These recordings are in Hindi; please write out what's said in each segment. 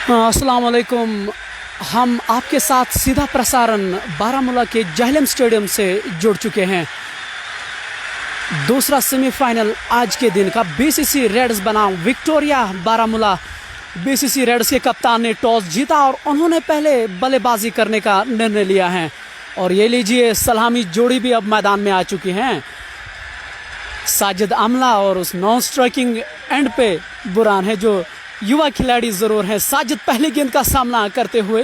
अस्सलाम वालेकुम। हम आपके साथ सीधा प्रसारण बारामूला के जहलम स्टेडियम से जुड़ चुके हैं। दूसरा सेमीफाइनल आज के दिन का बीसीसी रेड्स बनाम विक्टोरिया बारामूला। बीसीसी रेड्स के कप्तान ने टॉस जीता और उन्होंने पहले बल्लेबाजी करने का निर्णय लिया है। और ये लीजिए, सलामी जोड़ी भी अब मैदान में आ चुकी हैं। साजिद आमला और उस नॉन स्ट्राइकिंग एंड पे बुरान है, जो युवा खिलाड़ी जरूर हैं। साजिद पहले गेंद का सामना करते हुए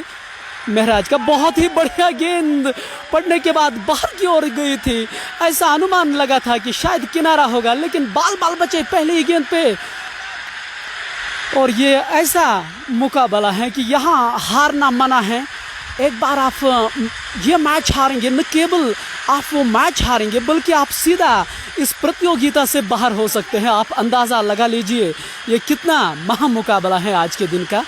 महराज का बहुत ही बढ़िया गेंद पड़ने के बाद बाहर की ओर गई थी। ऐसा अनुमान लगा था कि शायद किनारा होगा, लेकिन बाल बचे पहले ही गेंद पे। और ये ऐसा मुकाबला है कि यहाँ हारना मना है। एक बार आप ये मैच हारेंगे, न केवल आप वो मैच हारेंगे बल्कि आप सीधा इस प्रतियोगिता से बाहर हो सकते हैं। आप अंदाज़ा लगा लीजिए ये कितना महा मुकाबला है आज के दिन का।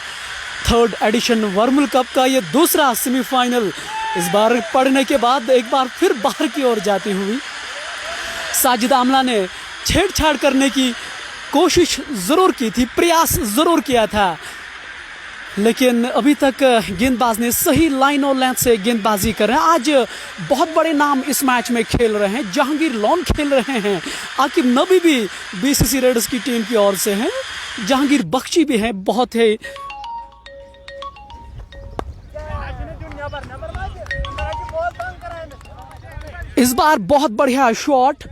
थर्ड एडिशन वर्मुल कप का ये दूसरा सेमीफाइनल इस बार पढ़ने के बाद एक बार फिर बाहर की ओर जाती हुई साजिद आमला ने छेड़छाड़ करने की कोशिश ज़रूर की थी, प्रयास ज़रूर किया था, लेकिन अभी तक गेंदबाज ने सही लाइन और लेंथ से गेंदबाजी कर रहे हैं। आज बहुत बड़े नाम इस मैच में खेल रहे हैं। जहांगीर लोन खेल रहे हैं, आकिब नबी भी बीसीसी रेड्स की टीम की ओर से हैं, जहांगीर बख्शी भी हैं। बहुत है इस बार बहुत बढ़िया शॉट।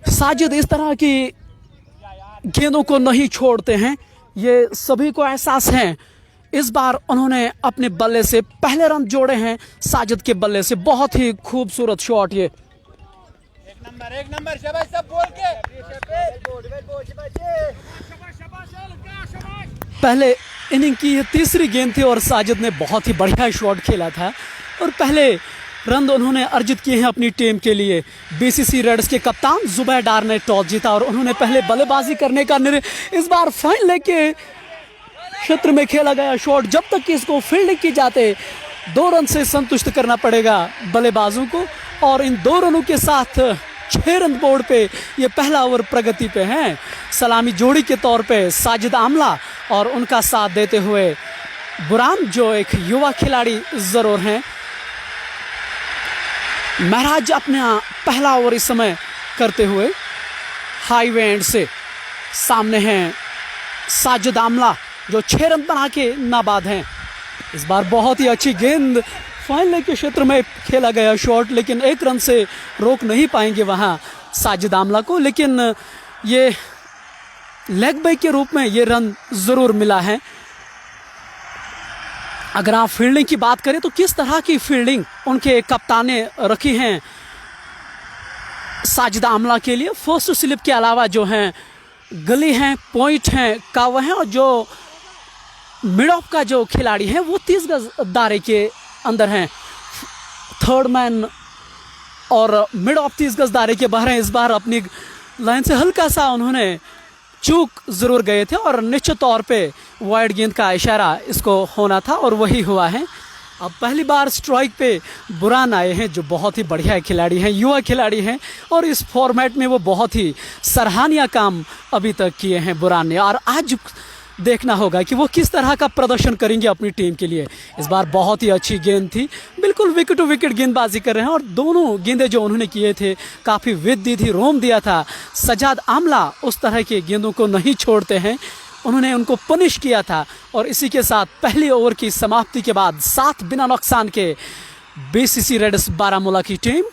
साजिद इस तरह की गेंदों को नहीं छोड़ते हैं, ये सभी को एहसास है। इस बार उन्होंने अपने बल्ले से पहले रन जोड़े हैं। साजिद के बल्ले से बहुत ही खूबसूरत शॉट। ये एक नंबर शाबाश सब बोल के। पहले इनिंग की ये तीसरी गेंद थी और साजिद ने बहुत ही बढ़िया शॉट खेला था और पहले रन उन्होंने अर्जित किए हैं अपनी टीम के लिए। बीसीसी रेड्स के कप्तान जुबैर डार ने टॉस जीता और उन्होंने पहले बल्लेबाजी करने का निर्णय। इस बार फाइन लेग के क्षेत्र में खेला गया शॉट, जब तक कि इसको फील्डिंग की जाते 2 रन से संतुष्ट करना पड़ेगा बल्लेबाजों को। और इन 2 रनों के साथ 6 रन बोर्ड पे ये पहला ओवर प्रगति पे हैं। सलामी जोड़ी के तौर पे साजिद आमला और उनका साथ देते हुए बुरान, जो एक युवा खिलाड़ी जरूर हैं। महराज अपना पहला ओवर इस समय करते हुए हाईवे एंड से सामने हैं साजिद आमला, जो 6 रन बना के नाबाद हैं। इस बार बहुत ही अच्छी गेंद फाइनल के क्षेत्र में खेला गया शॉट, लेकिन 1 रन से रोक नहीं पाएंगे वहां साजिद आमला को। लेकिन ये लेग बाई के रूप में ये रन जरूर मिला है। अगर आप फील्डिंग की बात करें तो किस तरह की फील्डिंग उनके कप्तान ने रखी हैं साजिद आमला के लिए। फर्स्ट स्लिप के अलावा जो हैं गली हैं, पॉइंट हैं, कावा हैं, और जो मिड ऑफ का जो खिलाड़ी है वो 30 गज दायरे के अंदर हैं। थर्ड मैन और मिड ऑफ 30 गज दायरे के बाहर हैं। इस बार अपनी लाइन से हल्का सा उन्होंने चूक जरूर गए थे और निश्चित तौर पे वाइड गेंद का इशारा इसको होना था और वही हुआ है। अब पहली बार स्ट्राइक पे बुरान आए हैं, जो बहुत ही बढ़िया खिलाड़ी हैं, युवा खिलाड़ी हैं, और इस फॉर्मेट में वो बहुत ही सराहनीय काम अभी तक किए हैं बुरान ने। और आज देखना होगा कि वो किस तरह का प्रदर्शन करेंगे अपनी टीम के लिए। इस बार बहुत ही अच्छी गेंद थी, बिल्कुल विकेट टू विकेट गेंदबाजी कर रहे हैं, और दोनों गेंदें जो उन्होंने किए थे काफ़ी विद दी थी, रोम दिया था। सजाद आमला उस तरह के गेंदों को नहीं छोड़ते हैं, उन्होंने उनको पनिश किया था। और इसी के साथ पहले ओवर की समाप्ति के बाद 7 बिना नुकसान के बीसीसी रेड्स बारामूला की टीम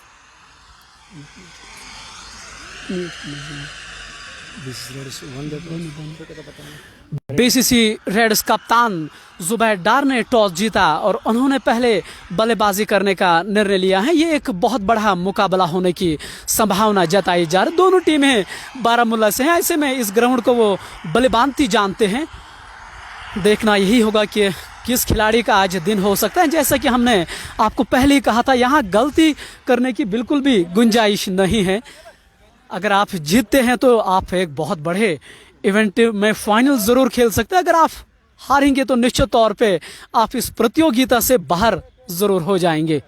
बीसीसी रेड्स कप्तान जुबैर डार ने टॉस जीता और उन्होंने पहले बल्लेबाजी करने का निर्णय लिया है। ये एक बहुत बड़ा मुकाबला होने की संभावना जताई जा रही। दोनों टीमें बारामूला से हैं, ऐसे में इस ग्राउंड को वो बल्लेबांती जानते हैं। देखना यही होगा कि किस खिलाड़ी का आज दिन हो सकता है। जैसा कि हमने आपको पहले ही कहा था, यहाँ गलती करने की बिल्कुल भी गुंजाइश नहीं है। अगर आप जीतते हैं तो आप एक बहुत बड़े इवेंट में फाइनल जरूर खेल सकते हैं। अगर आप हारेंगे तो निश्चित तौर पे आप इस प्रतियोगिता से बाहर जरूर हो जाएंगे।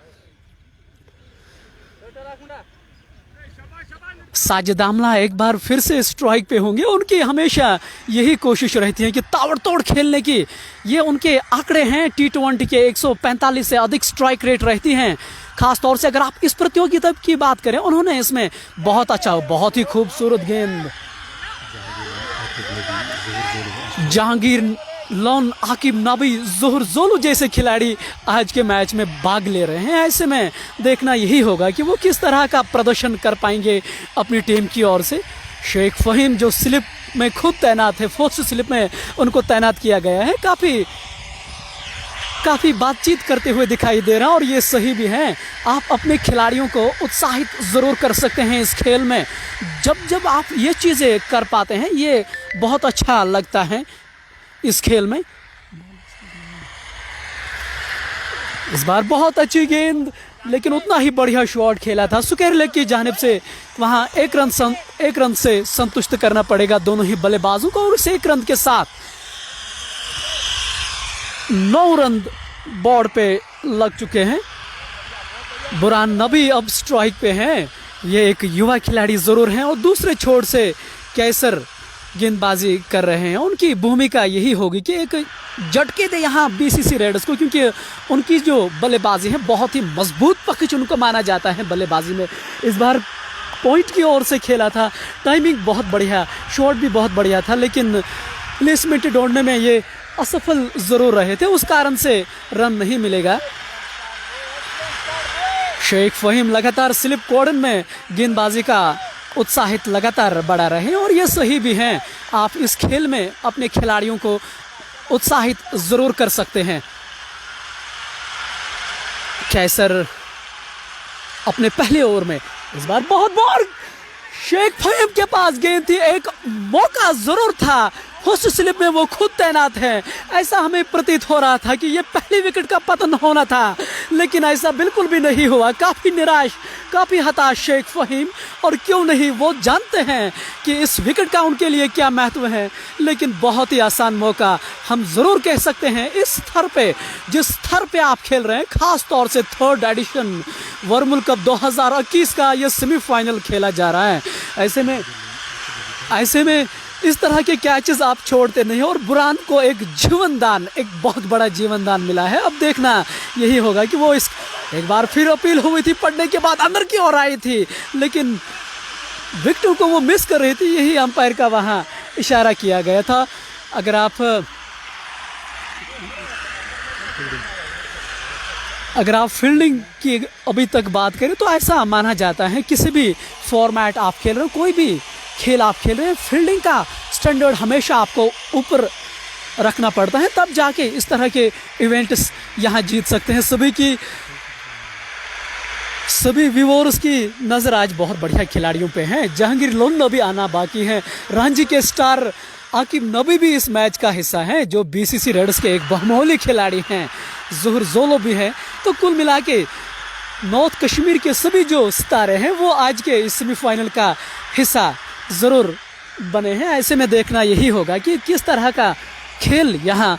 साजिद आमला एक बार फिर से स्ट्राइक पे होंगे। उनकी हमेशा यही कोशिश रहती है कि ताबड़तोड़ खेलने की। ये उनके आंकड़े हैं T20 के 145 से अधिक स्ट्राइक रेट रहती हैं। खास तौर से अगर आप इस प्रतियोगिता की बात करें, उन्होंने इसमें बहुत अच्छा, बहुत ही खूबसूरत गेंद जहांगीर लोन, आकिब नबी, जोहर जोलू जैसे खिलाड़ी आज के मैच में भाग ले रहे हैं। ऐसे में देखना यही होगा कि वो किस तरह का प्रदर्शन कर पाएंगे अपनी टीम की ओर से। शेख फ़हीम जो स्लिप में खुद तैनात है, फोर्थ स्लिप में उनको तैनात किया गया है, काफ़ी बातचीत करते हुए दिखाई दे रहा है और ये सही भी है। आप अपने खिलाड़ियों को उत्साहित ज़रूर कर सकते हैं इस खेल में। जब आप ये चीज़ें कर पाते हैं, ये बहुत अच्छा लगता है इस खेल में। इस बार बहुत अच्छी गेंद, लेकिन उतना ही बढ़िया शॉट खेला था सुकेर लेग की जानिब से। वहाँ एक रन से संतुष्ट करना पड़ेगा दोनों ही बल्लेबाजों को और उस एक रन के साथ 9 रन बोर्ड पे लग चुके हैं। बुरहान नबी अब स्ट्राइक पे हैं। ये एक युवा खिलाड़ी ज़रूर हैं और दूसरे छोर से कैसर गेंदबाजी कर रहे हैं। उनकी भूमिका यही होगी कि एक झटके दे यहाँ बीसीसी रेडर्स को, क्योंकि उनकी जो बल्लेबाजी है बहुत ही मजबूत पक्ष उनको माना जाता है बल्लेबाजी में। इस बार पॉइंट की ओर से खेला था, टाइमिंग बहुत बढ़िया, शॉट भी बहुत बढ़िया था, लेकिन प्लेसमेंट ढूंढने में ये असफल ज़रूर रहे थे, उस कारण से रन नहीं मिलेगा। शेख फ़हीम लगातार स्लिप कॉर्डन में गेंदबाजी का उत्साहित लगातार बढ़ा रहे और ये सही भी हैं। आप इस खेल में अपने खिलाड़ियों को उत्साहित ज़रूर कर सकते हैं। कैसर अपने पहले ओवर में इस बार बहुत बार शेख फ़हीम के पास गेंद थी, एक मौका ज़रूर था, फर्स्ट स्लिप में वो खुद तैनात है। ऐसा हमें प्रतीत हो रहा था कि ये पहली विकेट का पतन होना था, लेकिन ऐसा बिल्कुल भी नहीं हुआ। काफ़ी निराश, काफ़ी हताश शेख फ़हीम, और क्यों नहीं, वो जानते हैं कि इस विकेट का उनके लिए क्या महत्व है। लेकिन बहुत ही आसान मौका हम ज़रूर कह सकते हैं इस स्तर पे, जिस स्तर पे आप खेल रहे हैं, ख़ास तौर से 3rd एडिशन वर्मुल कप 2021 का ये सेमीफाइनल खेला जा रहा है। ऐसे में इस तरह के कैचेस आप छोड़ते नहीं, और बुरहान को एक जीवनदान, एक बहुत बड़ा जीवनदान मिला है। अब देखना यही होगा कि वो एक बार फिर अपील हुई थी, पढ़ने के बाद अंदर की ओर आई थी, लेकिन विकेट को वो मिस कर रही थी, यही अंपायर का वहाँ इशारा किया गया था। अगर आप फील्डिंग की अभी तक बात करें तो ऐसा माना जाता है किसी भी फॉर्मेट आप खेल रहे हो, कोई भी खेल आप खेल रहे हैं, फील्डिंग का स्टैंडर्ड हमेशा आपको ऊपर रखना पड़ता है, तब जाके इस तरह के इवेंट्स यहाँ जीत सकते हैं। सभी व्यूअर्स की नज़र आज बहुत बढ़िया खिलाड़ियों पे हैं। जहांगीर लोन अभी आना बाकी है, रांची के स्टार आकिब नबी भी इस मैच का हिस्सा हैं, जो बीसीसी रेडर्स के एक बहुमूल्य खिलाड़ी हैं। जोहर जोलो भी है। तो कुल मिला के नॉर्थ कश्मीर के सभी जो सितारे हैं वो आज के इस सेमीफाइनल का हिस्सा ज़रूर बने हैं। ऐसे में देखना यही होगा कि किस तरह का खेल यहाँ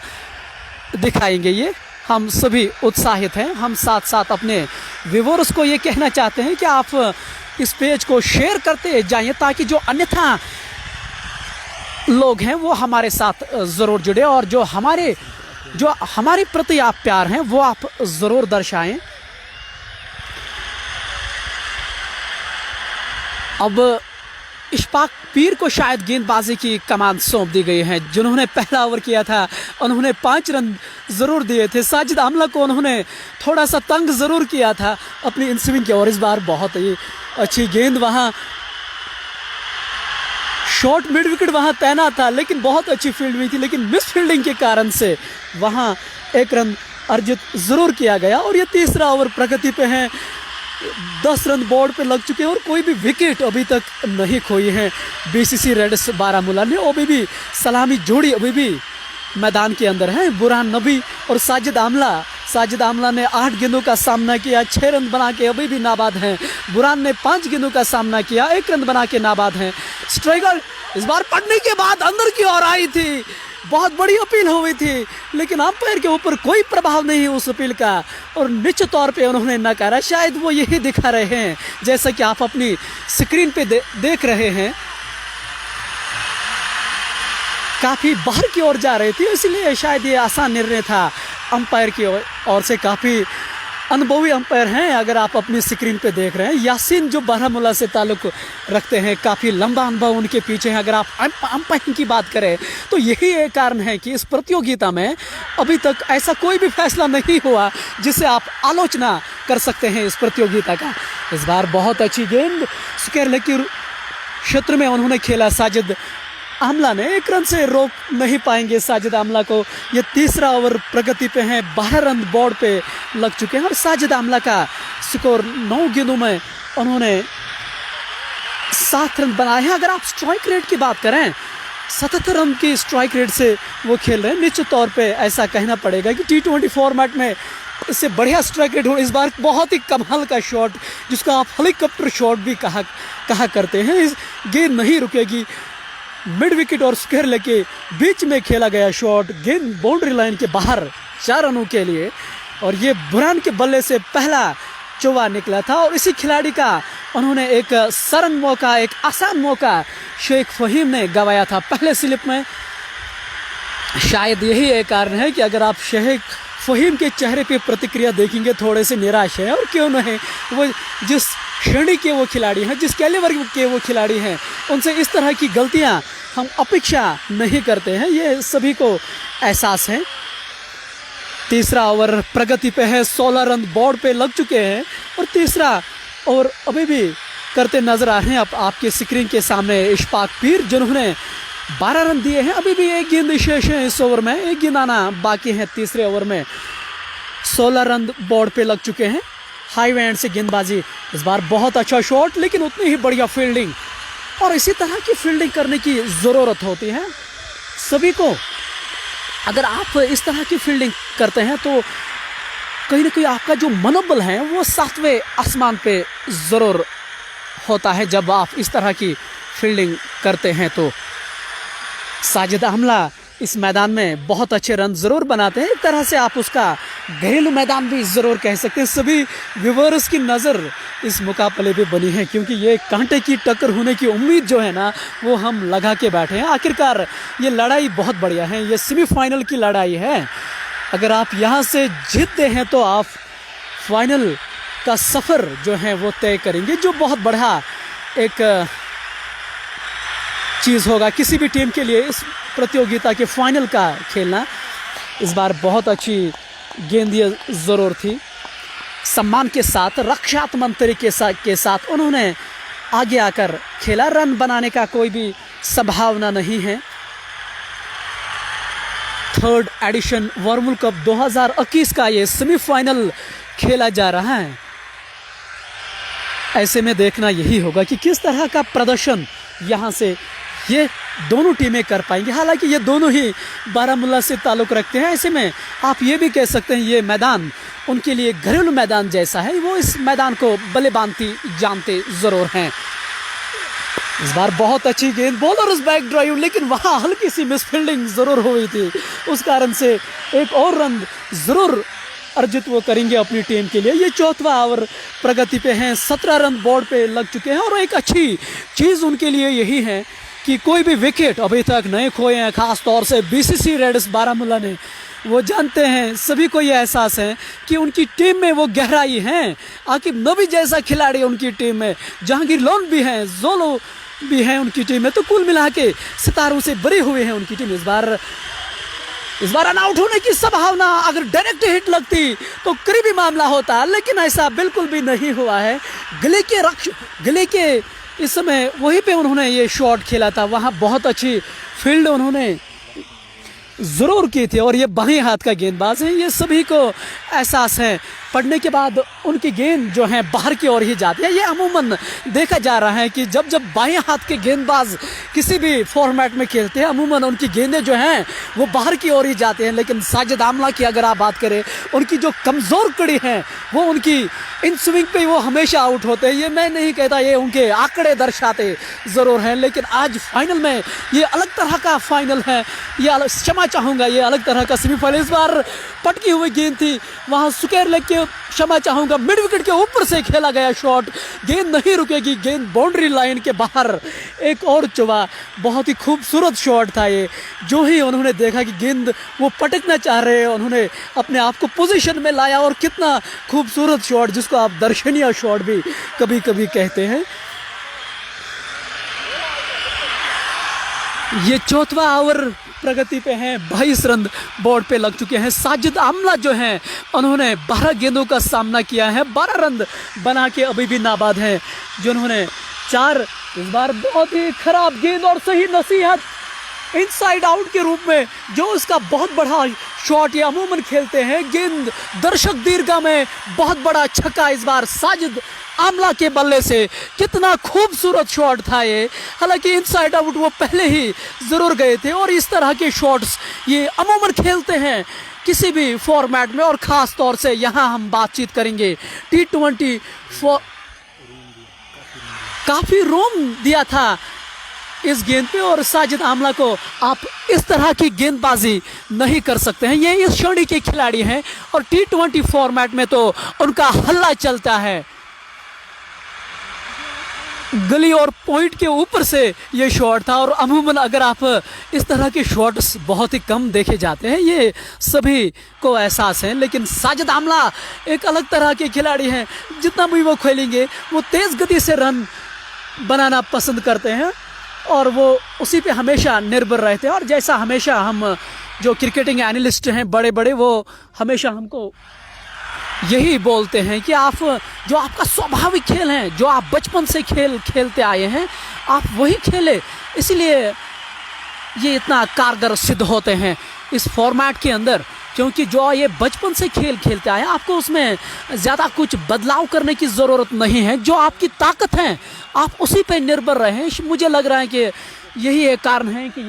दिखाएंगे ये। हम सभी उत्साहित हैं। हम साथ साथ अपने व्यूअर्स को ये कहना चाहते हैं कि आप इस पेज को शेयर करते जाइए, ताकि जो अन्यथा लोग हैं वो हमारे साथ ज़रूर जुड़े, और जो हमारे प्रति आप प्यार हैं वो आप ज़रूर दर्शाएं। अब इशफाक पीर को शायद गेंदबाजी की कमान सौंप दी गई है। जिन्होंने पहला ओवर किया था उन्होंने 5 रन ज़रूर दिए थे। साजिद आमला को उन्होंने थोड़ा सा तंग ज़रूर किया था अपनी इन स्विंग की, और इस बार बहुत ही अच्छी गेंद, वहाँ शॉर्ट मिड विकेट वहाँ तैनात था, लेकिन बहुत अच्छी फील्ड हुई थी, लेकिन मिस फील्डिंग के कारण से वहाँ 1 रन अर्जित ज़रूर किया गया। और ये तीसरा ओवर प्रगति पे है, 10 रन बोर्ड पे लग चुके हैं और कोई भी विकेट अभी तक नहीं खोई है बीसीसी रेड्स बारामूला ने। अभी भी सलामी जोड़ी अभी भी मैदान के अंदर है, बुरहान नबी और साजिद आमला ने 8 गेंदों का सामना किया, 6 रन बना के अभी भी नाबाद हैं। बुरहान ने 5 गेंदों का सामना किया, 1 रन बना के नाबाद हैं। स्ट्राइकर इस बार पड़ने के बाद अंदर की ओर आई थी, बहुत बड़ी अपील हुई थी, लेकिन अंपायर के ऊपर कोई प्रभाव नहीं उस अपील का और निश्चित तौर पे उन्होंने नकारा। शायद वो यही दिखा रहे हैं, जैसा कि आप अपनी स्क्रीन पे देख रहे हैं, काफ़ी बाहर की ओर जा रही थी, इसलिए शायद ये आसान निर्णय था अंपायर की ओर से। काफ़ी अनुभवी अंपायर हैं, अगर आप अपनी स्क्रीन पे देख रहे हैं, यासीन जो बारामूला से ताल्लुक़ रखते हैं, काफ़ी लंबा अनुभव उनके पीछे है। अगर आप अंपायरिंग की बात करें तो यही एक कारण है कि इस प्रतियोगिता में अभी तक ऐसा कोई भी फैसला नहीं हुआ जिससे आप आलोचना कर सकते हैं इस प्रतियोगिता का। इस बार बहुत अच्छी गेंद स्क्वायर के क्षेत्र में उन्होंने खेला। साजिद आमला ने एक रन से रोक नहीं पाएंगे साजिद आमला को। ये तीसरा ओवर प्रगति पे है, 12 रन बोर्ड पे लग चुके हैं और साजिद आमला का स्कोर 9 गेंदों में उन्होंने 7 रन बनाए हैं। अगर आप स्ट्राइक रेट की बात करें, 77 रन की स्ट्राइक रेट से वो खेल रहे हैं। निश्चित तौर पे ऐसा कहना पड़ेगा कि T20 फॉर्मेट में इससे बढ़िया स्ट्राइक रेट हो। इस बार बहुत ही कमाल का शॉट, जिसको आप हेलीकॉप्टर शॉट भी कहा करते हैं। इस गेंद नहीं रुकेगी, मिड विकेट और स्क्वायर लेग के बीच में खेला गया शॉट, गेंद बाउंड्री लाइन के बाहर 4 रनों के लिए, और ये बुरहान के बल्ले से पहला चौवा निकला था। और इसी खिलाड़ी का उन्होंने एक सरन मौका, एक आसान मौका शेख फहीम ने गंवाया था पहले स्लिप में। शायद यही एक कारण है कि अगर आप शेख फहीम के चेहरे पे प्रतिक्रिया देखेंगे, थोड़े से निराश है। और क्यों नहीं, वो जिस श्रेणी के वो खिलाड़ी हैं, जिस कैलिबर के वो खिलाड़ी हैं, उनसे इस तरह की गलतियां हम अपेक्षा नहीं करते हैं, ये सभी को एहसास है। तीसरा ओवर प्रगति पे है, 16 रन बोर्ड पे लग चुके हैं और तीसरा ओवर अभी भी करते नजर आ रहे हैं आपके स्क्रीन के सामने इशफाक पीर, जिन्होंने 12 रन दिए हैं। अभी भी एक गेंद शेष है इस ओवर में, एक गेंद आना बाकी है। तीसरे ओवर में 16 रन बोर्ड पे लग चुके हैं। हाई एंड से गेंदबाजी, इस बार बहुत अच्छा शॉट, लेकिन उतनी ही बढ़िया फील्डिंग, और इसी तरह की फील्डिंग करने की ज़रूरत होती है सभी को। अगर आप इस तरह की फील्डिंग करते हैं तो कहीं ना कहीं आपका जो मनोबल है वो 7वें आसमान पे ज़रूर होता है जब आप इस तरह की फील्डिंग करते हैं। तो साजिद आमला इस मैदान में बहुत अच्छे रन ज़रूर बनाते हैं। एक तरह से आप उसका घरेलू मैदान भी ज़रूर कह सकते हैं। सभी व्यूअर्स की नज़र इस मुकाबले पे बनी है, क्योंकि ये कांटे की टक्कर होने की उम्मीद जो है ना, वो हम लगा के बैठे हैं। आखिरकार ये लड़ाई बहुत बढ़िया है, ये सेमीफाइनल की लड़ाई है। अगर आप यहाँ से जीतते हैं तो आप फाइनल का सफ़र जो है वो तय करेंगे, जो बहुत बढ़िया एक चीज़ होगा किसी भी टीम के लिए इस प्रतियोगिता के फाइनल का खेलना। इस बार बहुत अच्छी गेंद ये ज़रूर थी, सम्मान के साथ, रक्षात्मक तरीके के साथ उन्होंने आगे आकर खेला। रन बनाने का कोई भी संभावना नहीं है। थर्ड एडिशन वर्मुल कप 2021 का ये सेमीफाइनल खेला जा रहा है। ऐसे में देखना यही होगा कि किस तरह का प्रदर्शन यहाँ से ये दोनों टीमें कर पाएंगे। हालांकि ये दोनों ही बारामूला से ताल्लुक़ रखते हैं, ऐसे में आप ये भी कह सकते हैं ये मैदान उनके लिए घरेलू मैदान जैसा है। वो इस मैदान को भलीभांति जानते ज़रूर हैं। इस बार बहुत अच्छी गेंद, बॉलर बैक ड्राइव, लेकिन वहाँ हल्की सी मिसफील्डिंग ज़रूर हुई थी, उस कारण से एक और रन ज़रूर अर्जित वो करेंगे अपनी टीम के लिए। ये चौथा ओवर प्रगति पे हैं, 17 रन बोर्ड पे लग चुके हैं। और एक अच्छी चीज़ उनके लिए यही है कि कोई भी विकेट अभी तक नहीं खोए हैं, ख़ास तौर से BCC रेड्स बारामूला ने। वो जानते हैं, सभी को ये एहसास है कि उनकी टीम में वो गहराई है। आकिब नबी जैसा खिलाड़ी उनकी टीम में, जहांगीर लोन भी हैं, जोलो भी हैं उनकी टीम में। तो कुल मिला के सितारों से भरी हुई है उनकी टीम। इस बार रन आउट होने की संभावना, अगर डायरेक्ट हिट लगती तो करीबी मामला होता, लेकिन ऐसा बिल्कुल भी नहीं हुआ है। गले के इस समय वहीं पे उन्होंने ये शॉट खेला था, वहाँ बहुत अच्छी फील्ड उन्होंने ज़रूर की थी। और ये बाएं हाथ का गेंदबाज है, ये सभी को एहसास है पड़ने के बाद उनकी गेंद जो है बाहर की ओर ही जाती है। ये अमूमन देखा जा रहा है कि जब जब बाएं हाथ के गेंदबाज किसी भी फॉर्मेट में खेलते हैं अमूमन उनकी गेंदें जो हैं वो बाहर की ओर ही जाते हैं। लेकिन साजिद आमला की अगर आप बात करें, उनकी जो कमज़ोर कड़ी है वो उनकी इन स्विंग पे वो हमेशा आउट होते हैं। ये मैं नहीं कहता, ये उनके आंकड़े दर्शाते ज़रूर हैं। लेकिन आज फाइनल में ये अलग तरह का फाइनल है, ये क्षमा चाहूँगा, ये अलग तरह का सेमीफाइनल। इस बार पटकी हुई गेंद थी, वहाँ सुकेर लेग के क्षमा चाहूँगा मिड विकेट के ऊपर से खेला गया शॉट, गेंद नहीं रुकेगी, गेंद बाउंड्री लाइन के बाहर एक और चुभा। बहुत ही खूबसूरत शॉट था ये। जो ही उन्होंने देखा कि गेंद वो पटकना चाह रहे हैं, उन्होंने अपने आप को पोजीशन में लाया और कितना खूबसूरत शॉट, जिसको आप दर्शनीय शॉट भी कभी कभी कहते हैं। ये चौथा ओवर प्रगति पे हैं, 22 रन बोर्ड पे लग चुके हैं। साजिद आमला जो हैं उन्होंने 12 गेंदों का सामना किया है, 12 रन बना के अभी भी नाबाद हैं। जिन्होंने 4 इस बार बहुत ही खराब गेंद और सही नसीहत इनसाइड आउट के रूप में जो उसका बहुत बड़ा शॉट ये अमूमन खेलते हैं। गेंद दर्शक दीर्घा में बहुत बड़ा छक्का इस बार साजिद आमला के बल्ले से। कितना खूबसूरत शॉट था ये। हालांकि इनसाइड आउट वो पहले ही ज़रूर गए थे और इस तरह के शॉट्स ये अमूमन खेलते हैं किसी भी फॉर्मेट में। और ख़ास तौर से यहाँ हम बातचीत करेंगे T20 काफ़ी रोम दिया था इस गेंद पे और साजिद आमला को आप इस तरह की गेंदबाजी नहीं कर सकते हैं। ये इस श्रेणी के खिलाड़ी हैं और T20 फॉर्मेट में तो उनका हल्ला चलता है। गली और पॉइंट के ऊपर से ये शॉट था और अमूमन अगर आप इस तरह के शॉट्स बहुत ही कम देखे जाते हैं, ये सभी को एहसास है। लेकिन साजिद आमला एक अलग तरह के खिलाड़ी हैं, जितना भी वो खेलेंगे वो तेज़ गति से रन बनाना पसंद करते हैं और वो उसी पे हमेशा निर्भर रहते हैं। और जैसा हमेशा हम जो क्रिकेटिंग एनालिस्ट हैं बड़े बड़े, वो हमेशा हमको यही बोलते हैं कि आप जो आपका स्वाभाविक खेल है, जो आप बचपन से खेलते आए हैं, आप वही खेलें। इसलिए ये इतना कारगर सिद्ध होते हैं इस फॉर्मेट के अंदर, क्योंकि जो ये बचपन से खेलते आए आपको उसमें ज़्यादा कुछ बदलाव करने की ज़रूरत नहीं है। जो आपकी ताकत है आप उसी पे निर्भर रहें। मुझे लग रहा है कि यही एक कारण है कि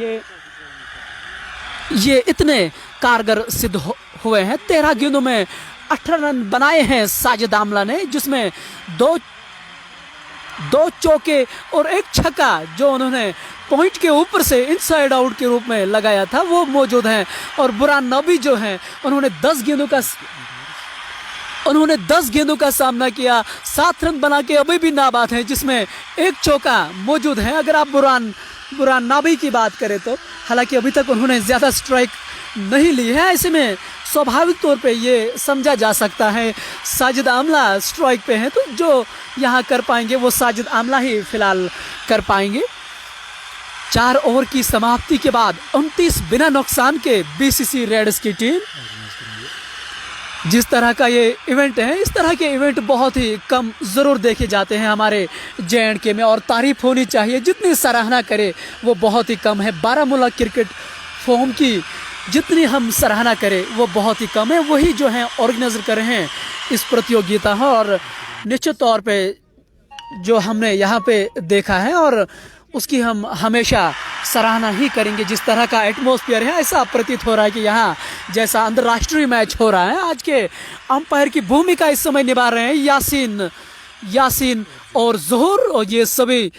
ये इतने कारगर सिद्ध हुए हैं। 13 गेंदों में 18 रन बनाए हैं साजिद आमला ने, जिसमें दो चौके और एक छक्का जो उन्होंने पॉइंट के ऊपर से इनसाइड आउट के रूप में लगाया था वो मौजूद हैं। और बुरहान नबी जो हैं उन्होंने 10 गेंदों का सामना किया, 7 रन बना के अभी भी नाबाद हैं, जिसमें एक चौका मौजूद है। अगर आप बुरहान नबी की बात करें तो हालांकि अभी तक उन्होंने ज़्यादा स्ट्राइक नहीं ली है, ऐसे में स्वाभाविक तौर पे ये समझा जा सकता है साजिद आमला स्ट्राइक पे हैं, तो जो यहाँ कर पाएंगे वो साजिद आमला ही फिलहाल कर पाएंगे। 4 ओवर की समाप्ति के बाद 29 बिना नुकसान के BCC रेड्स की टीम। जिस तरह का ये इवेंट है, इस तरह के इवेंट बहुत ही कम ज़रूर देखे जाते हैं हमारे J&K में और तारीफ होनी चाहिए, जितनी सराहना करे वो बहुत ही कम है। बारामूला क्रिकेट फॉर्म की जितनी हम सराहना करें वो बहुत ही कम है। वही जो है ऑर्गेनाइजर कर रहे हैं इस प्रतियोगिता है और निश्चित तौर पे जो हमने यहाँ पे देखा है और उसकी हम हमेशा सराहना ही करेंगे। जिस तरह का एटमॉस्फेयर है ऐसा प्रतीत हो रहा है कि यहाँ जैसा अंतर्राष्ट्रीय मैच हो रहा है। आज के अंपायर की भूमिका इस समय निभा रहे हैं यासीन और ज़ोहर, और ये सभी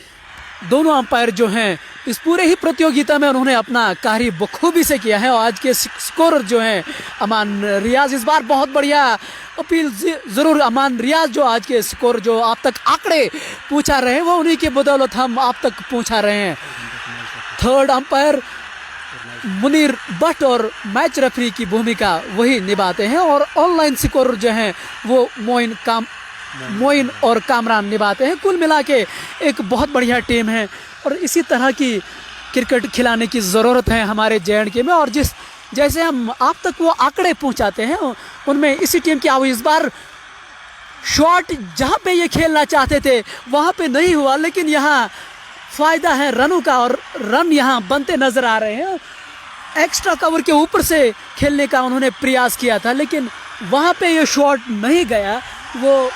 दोनों अंपायर जो हैं इस पूरे ही प्रतियोगिता में उन्होंने अपना कार्य बखूबी से किया है। और आज के स्कोरर जो हैं अमान रियाज, इस बार बहुत बढ़िया अपील ज़रूर। अमान रियाज जो आज के स्कोर जो आप तक आंकड़े पूछा रहे हैं वो उन्हीं की बदौलत हम आप तक पहुंचा रहे हैं। थर्ड अंपायर मुनीर भट्ट और मैच रेफरी की भूमिका वही निभाते हैं और ऑनलाइन स्कोरर जो हैं वो मोइन और कामरान निभाते हैं। कुल मिला के एक बहुत बढ़िया टीम है और इसी तरह की क्रिकेट खिलाने की ज़रूरत है हमारे J&K में। और जैसे हम आप तक वो आंकड़े पहुंचाते हैं उनमें इसी टीम की इस बार शॉट जहां पे ये खेलना चाहते थे वहां पे नहीं हुआ, लेकिन यहाँ फ़ायदा है रनों का और रन यहाँ बनते नज़र आ रहे हैं। एक्स्ट्रा कवर के ऊपर से खेलने का उन्होंने प्रयास किया था लेकिन वहाँ पे ये शॉट नहीं गया, वो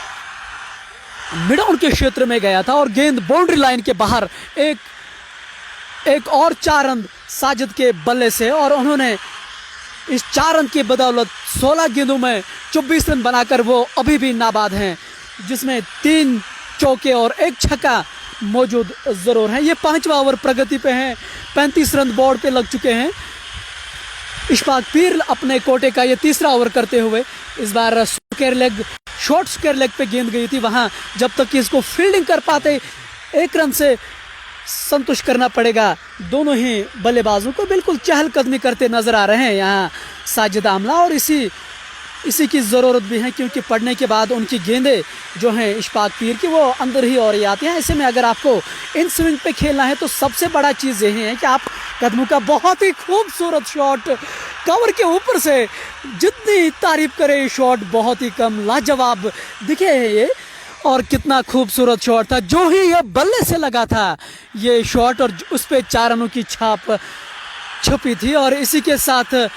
मिड ऑन के क्षेत्र में गया था और गेंद बाउंड्री लाइन के बाहर एक और 4 रन साजिद के बल्ले से, और उन्होंने इस 4 रन की बदौलत 16 गेंदों में 24 रन बनाकर वो अभी भी नाबाद हैं, जिसमें 3 चौके और 1 छक्का मौजूद ज़रूर हैं। ये 5वां ओवर प्रगति पे हैं, 35 रन बोर्ड पे लग चुके हैं। इशफाक पीर अपने कोटे का ये 3रा ओवर करते हुए इस बार शॉर्ट स्क्वायर लेग पे गेंद गई थी, वहाँ जब तक कि इसको फील्डिंग कर पाते 1 रन से संतुष्ट करना पड़ेगा। दोनों ही बल्लेबाजों को बिल्कुल चहलकदमी करते नजर आ रहे हैं यहाँ साजिद आमला, और इसी की ज़रूरत भी है, क्योंकि पड़ने के बाद उनकी गेंदें जो हैं इशफाक पीर की वो अंदर ही और आती हैं। ऐसे में अगर आपको इन स्विंग पे खेलना है तो सबसे बड़ा चीज़ यही है कि आप कदमों का बहुत ही खूबसूरत शॉट कवर के ऊपर से जितनी तारीफ करे शॉट बहुत ही कम, लाजवाब दिखे है ये, और कितना खूबसूरत शॉट था। जो ही ये बल्ले से लगा था ये शॉट और उस पर 4 रनों की छाप छुपी थी, और इसी के साथ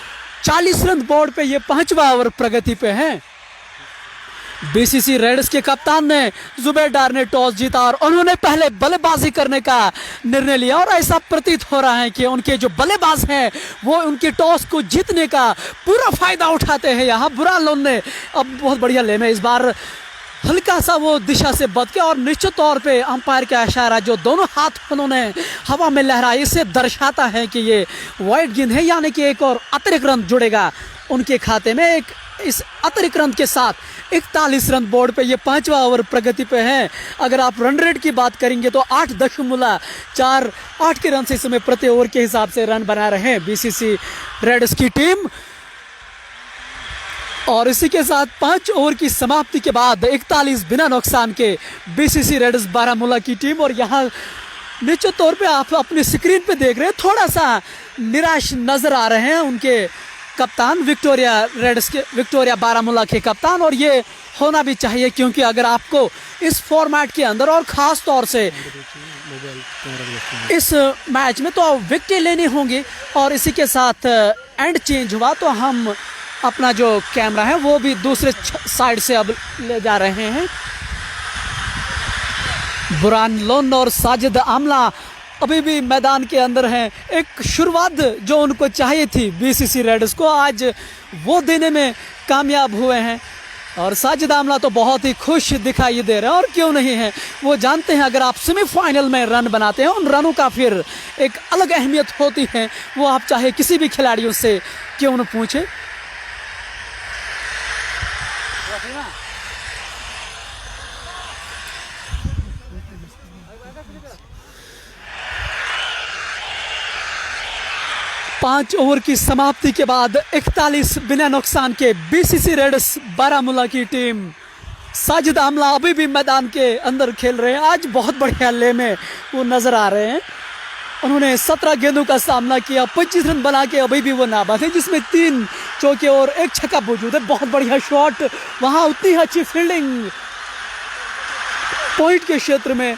40 रन बोर्ड पे ये 5वां ओवर प्रगति पे है। बीसीसी रेड्स के कप्तान ने जुबैर डार ने टॉस जीता और उन्होंने पहले बल्लेबाजी करने का निर्णय लिया, और ऐसा प्रतीत हो रहा है कि उनके जो बल्लेबाज हैं वो उनके टॉस को जीतने का पूरा फायदा उठाते हैं। यहाँ बुरहान लोन ने अब बहुत बढ़िया ले में इस बार हल्का सा वो दिशा से बच के, और निश्चित तौर पे अंपायर का इशारा जो दोनों हाथ उन्होंने हवा में लहराया इससे दर्शाता है कि ये वाइड गेंद है, यानी कि एक और अतिरिक्त रन जुड़ेगा उनके खाते में। इस अतिरिक्त रन के साथ 41 रन बोर्ड पे ये 5वां ओवर प्रगति पे है। अगर आप रन रेट की बात करेंगे तो 8.48 के रन से इस समय प्रति ओवर के हिसाब से रन बना रहे हैं बीसीसी रेड्स की टीम, और इसी के साथ 5 ओवर की समाप्ति के बाद 41 बिना नुकसान के बीसीसी रेड्स बारामूला की टीम। और यहाँ निश्चित तौर पे आप अपनी स्क्रीन पे देख रहे हैं, थोड़ा सा निराश नजर आ रहे हैं उनके कप्तान विक्टोरिया बारामूला के कप्तान, और ये होना भी चाहिए, क्योंकि अगर आपको इस फॉर्मेट के अंदर और ख़ास तौर से इस मैच में तो विकेट लेनी होंगी, और इसी के साथ एंड चेंज हुआ तो हम अपना जो कैमरा है वो भी दूसरे साइड से अब ले जा रहे हैं। बुरहान लोन और साजिद आमला अभी भी मैदान के अंदर हैं। एक शुरुआत जो उनको चाहिए थी बीसीसी रेड्स को आज वो देने में कामयाब हुए हैं, और साजिद आमला तो बहुत ही खुश दिखाई दे रहे हैं, और क्यों नहीं है, वो जानते हैं अगर आप सेमीफाइनल में रन बनाते हैं उन रनों का फिर एक अलग अहमियत होती है, वो आप चाहे किसी भी खिलाड़ियों से क्यों न पूछे। पांच ओवर की समाप्ति के बाद 41 बिना नुकसान के बीसीसी रेड्स बारामूला की टीम, साजिद आमला अभी भी मैदान के अंदर खेल रहे हैं। आज बहुत बढ़िया ले में वो नजर आ रहे हैं। उन्होंने 17 गेंदों का सामना किया, 25 रन बना के अभी भी वो नाबाद है, जिसमें 3 चौके और 1 छक्का मौजूद है। बहुत बढ़िया शॉट, वहाँ उतनी अच्छी फील्डिंग पॉइंट के क्षेत्र में,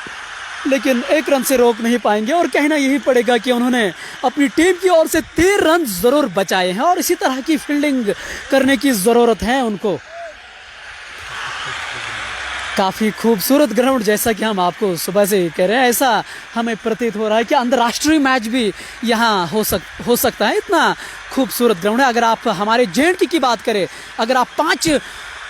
लेकिन 1 रन से रोक नहीं पाएंगे, और कहना यही पड़ेगा कि उन्होंने अपनी टीम की ओर से 3 रन जरूर बचाए हैं, और इसी तरह की फील्डिंग करने की ज़रूरत है उनको। काफ़ी खूबसूरत ग्राउंड, जैसा कि हम आपको सुबह से कह रहे हैं, ऐसा हमें प्रतीत हो रहा है कि अंतर्राष्ट्रीय मैच भी यहाँ हो सकता है, इतना खूबसूरत ग्राउंड है। अगर आप हमारे जेएनटी की बात करें, अगर आप 5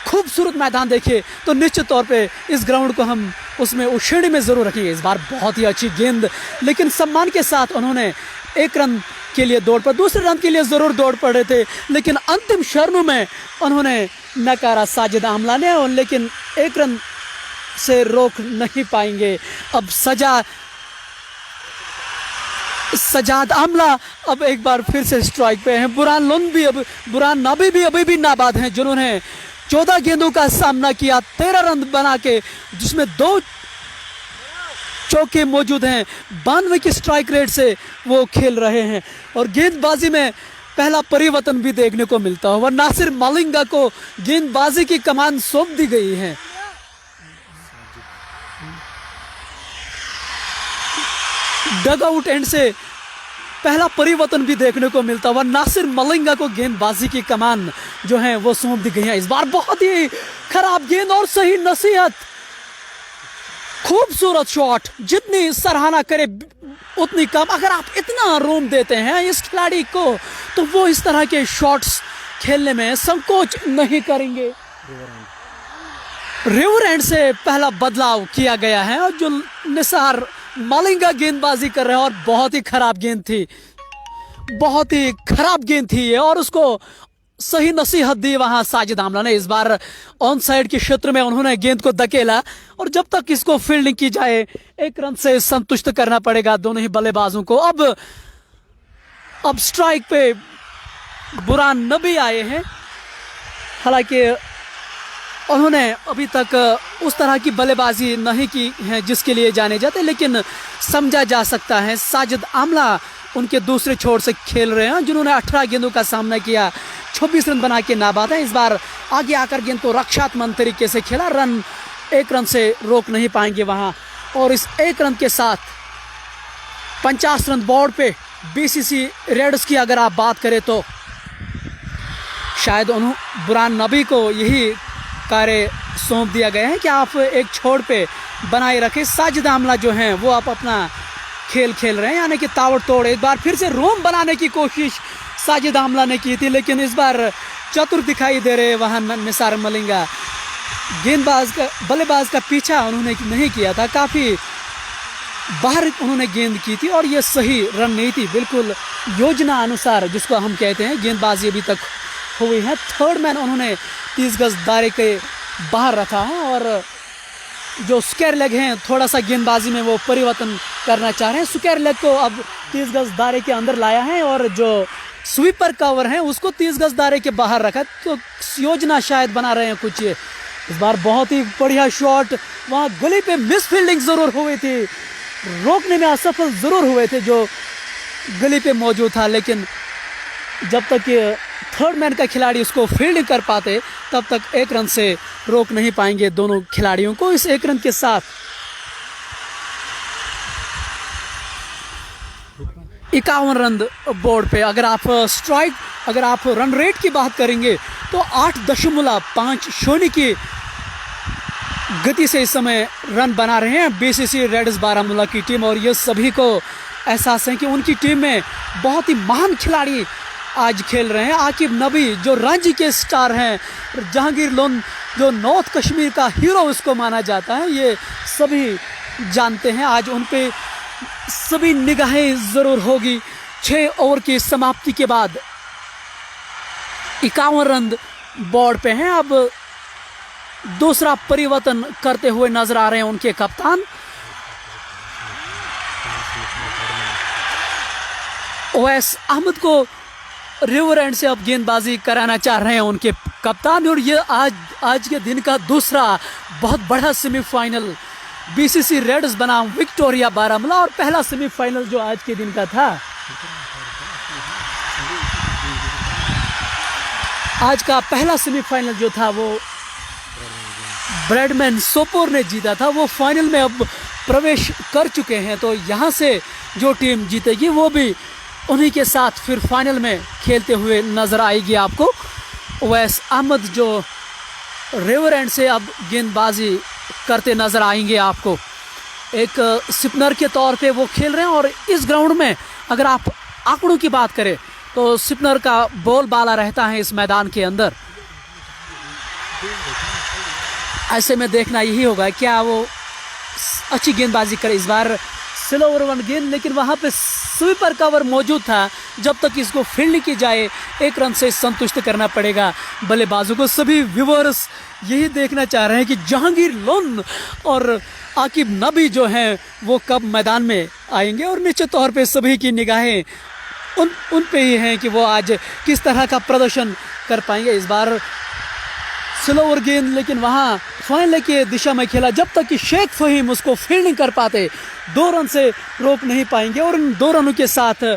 खूबसूरत मैदान देखें तो निश्चित तौर पे इस ग्राउंड को हम उसमें उस श्रेणी में ज़रूर रखेंगे। इस बार बहुत ही अच्छी गेंद, लेकिन सम्मान के साथ उन्होंने 1 रन के लिए दौड़ पड़े, दूसरे रन के लिए ज़रूर दौड़ पड़े थे, लेकिन अंतिम क्षणों में उन्होंने नकारा साजिद आमला ने, लेकिन 1 रन से रोक नहीं पाएंगे। अब सजाद आमला अब एक बार फिर से स्ट्राइक पे हैं। बुरहान नबी भी अभी भी नाबाद हैं, जिन्होंने 14 गेंदों का सामना किया, 13 रन बना के, जिसमें 2 चौके मौजूद हैं। 92 की स्ट्राइक रेट से वो खेल रहे हैं, और गेंदबाजी में पहला परिवर्तन भी देखने को मिलता हुआ। नासिर मालिंगा को गेंदबाजी की कमान सौंप दी गई है। डग आउट एंड से पहला परिवर्तन भी देखने को मिलता हुआ। नासिर मलिंगा को गेंदबाजी की कमान जो है वो सौंप दी गई है। इस बार बहुत ही खराब गेंद और सही नसीहत, खूबसूरत शॉट, जितनी सराहना करे उतनी कम। अगर आप इतना रोम देते हैं इस खिलाड़ी को तो वो इस तरह के शॉट्स खेलने में संकोच नहीं करेंगे। रिवर एंड से पहला बदलाव किया गया है और जो निसार मलिंगा गेंदबाजी कर रहे हैं और बहुत ही खराब गेंद थी, बहुत ही खराब गेंद थी ये, और उसको सही नसीहत दी वहां साजिद आमला ने। इस बार ऑन साइड के क्षेत्र में उन्होंने गेंद को धकेला और जब तक इसको फील्डिंग की जाए 1 रन से संतुष्ट करना पड़ेगा दोनों ही बल्लेबाजों को। अब स्ट्राइक पे बुरहान नबी आए हैं, हालांकि उन्होंने अभी तक उस तरह की बल्लेबाजी नहीं की है जिसके लिए जाने जाते, लेकिन समझा जा सकता है साजिद आमला उनके दूसरे छोर से खेल रहे हैं, जिन्होंने 18 गेंदों का सामना किया, 26 रन बना के नाबाद है। इस बार आगे आकर गेंद को रक्षात्मक तरीके से खेला, 1 रन से रोक नहीं पाएंगे वहां। और इस 1 रन के साथ 50 रन बोर्ड पे बीसीसी रेड्स की अगर आप बात करें तो शायद बुरहान नबी को यही कार्य सौंप दिया गया है कि आप एक छोर पे बनाए रखें। साजिद आमला जो हैं वो आप अपना खेल खेल रहे हैं, यानी कि ताबड़तोड़ एक बार फिर से रोम बनाने की कोशिश साजिद आमला ने की थी, लेकिन इस बार चतुर दिखाई दे रहे वहां निसार मलिंगा। बल्लेबाज का पीछा उन्होंने नहीं किया था, काफ़ी बाहर उन्होंने गेंद की थी और ये सही रन नहीं थी, बिल्कुल योजना अनुसार जिसको हम कहते हैं गेंदबाजी अभी तक हुई है। थर्ड मैन उन्होंने 30 गज दायरे के बाहर रखा है और जो स्क्वायर लेग हैं थोड़ा सा गेंदबाजी में वो परिवर्तन करना चाह रहे हैं। स्क्वायर लेग को अब 30 गज दायरे के अंदर लाया है और जो स्वीपर कवर है उसको 30 गज दायरे के बाहर रखा, तो योजना शायद बना रहे हैं कुछ। इस बार बहुत ही बढ़िया शॉट, वहाँ गली पे मिस फील्डिंग जरूर हुई थी, रोकने में असफल जरूर हुए थे जो गली पे मौजूद था, लेकिन जब तक ये थर्ड मैन का खिलाड़ी उसको फील्डिंग कर पाते तब तक 1 रन से रोक नहीं पाएंगे दोनों खिलाड़ियों को। इस 1 रन के साथ 51 रन बोर्ड पे। अगर आप रन रेट की बात करेंगे तो 8.50 की गति से इस समय रन बना रहे हैं बीसीसी रेड्स बारामूला की टीम, और ये सभी को एहसास है कि उनकी टीम में बहुत ही महान खिलाड़ी आज खेल रहे हैं। आकिब नबी जो रणजी के स्टार हैं, जहांगीर लोन जो नॉर्थ कश्मीर का हीरो उसको माना जाता है, ये सभी जानते हैं। आज उन पे सभी निगाहें ज़रूर होगी। 6 ओवर की समाप्ति के बाद 51 रन बोर्ड पे हैं। अब दूसरा परिवर्तन करते हुए नजर आ रहे हैं उनके कप्तान ओवैस अहमद को रिवर एंड से अब गेंदबाजी कराना चाह रहे हैं उनके कप्तान। और ये आज के दिन का दूसरा बहुत बड़ा सेमीफाइनल बीसीसी रेड्स बनाम विक्टोरिया बारामूला, और पहला सेमीफाइनल जो आज के दिन का था, आज का पहला सेमीफाइनल जो था वो ब्रैडमैन सोपोर ने जीता था, वो फाइनल में अब प्रवेश कर चुके हैं। तो यहाँ से जो टीम जीतेगी वो भी उन्हीं के साथ फिर फाइनल में खेलते हुए नजर आएगी आपको। ओवैस अहमद जो रिवर एंड से अब गेंदबाजी करते नजर आएंगे आपको, एक स्पिनर के तौर पे वो खेल रहे हैं। और इस ग्राउंड में अगर आप आंकड़ों की बात करें तो स्पिनर का बोलबाला रहता है इस मैदान के अंदर। ऐसे में देखना यही होगा क्या वो अच्छी गेंदबाजी करे। इस बार स्लो ओवर 1 गेंद, लेकिन वहाँ पे स्वीपर कवर मौजूद था, जब तक इसको फील्ड की जाए 1 रन से संतुष्ट करना पड़ेगा बल्लेबाजों को। सभी व्यूअर्स यही देखना चाह रहे हैं कि जहांगीर लोन और आकिब नबी जो हैं वो कब मैदान में आएंगे, और निश्चित तौर पे सभी की निगाहें उन पे ही हैं कि वो आज किस तरह का प्रदर्शन कर पाएंगे। इस बार स्लो ओवर गेंद, लेकिन वहाँ फाइनल की दिशा में खेला, जब तक कि शेख फहीम उसको फील्डिंग कर पाते 2 रन से रोक नहीं पाएंगे। और इन 2 रनों के साथ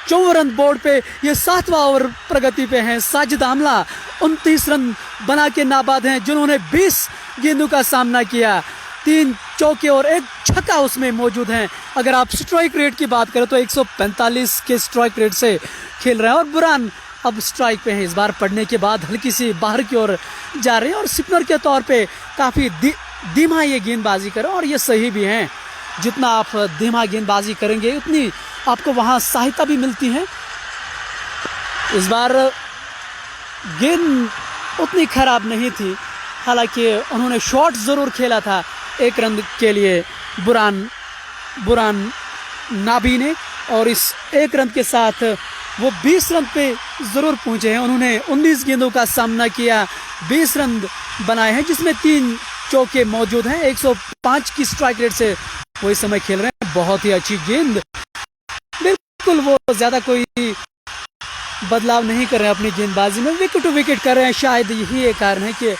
54 रन बोर्ड पे ये 7वां ओवर प्रगति पे हैं। साजिद आमला 29 रन बना के नाबाद हैं, जिन्होंने 20 गेंदों का सामना किया। 3 चौके और 1 छक्का उसमें मौजूद हैं। अगर आप स्ट्राइक रेट की बात करें तो 145 के स्ट्राइक रेट से खेल रहे हैं और बुरान अब स्ट्राइक पे हैं। इस बार पड़ने के बाद हल्की सी बाहर की ओर जा रहे हैं और स्पिनर के तौर पे काफ़ी धीमा ये गेंदबाजी करें और ये सही भी हैं। जितना आप धीमा गेंदबाजी करेंगे उतनी आपको वहाँ सहायता भी मिलती है। इस बार गेंद उतनी खराब नहीं थी, हालांकि उन्होंने शॉट ज़रूर खेला था 1 रन के लिए बुरान नाबी ने, और इस 1 रन के साथ वो 20 रन पे ज़रूर पहुँचे हैं। उन्होंने 19 गेंदों का सामना किया, 20 रन बनाए हैं, जिसमें 3 चौके मौजूद हैं। 105 की स्ट्राइक रेट से वो इस समय खेल रहे हैं। बहुत ही अच्छी गेंद, बिल्कुल वो ज़्यादा कोई बदलाव नहीं कर रहे हैं अपनी गेंदबाजी में, विकेट टू विकेट कर रहे हैं। शायद यही एक कारण है कि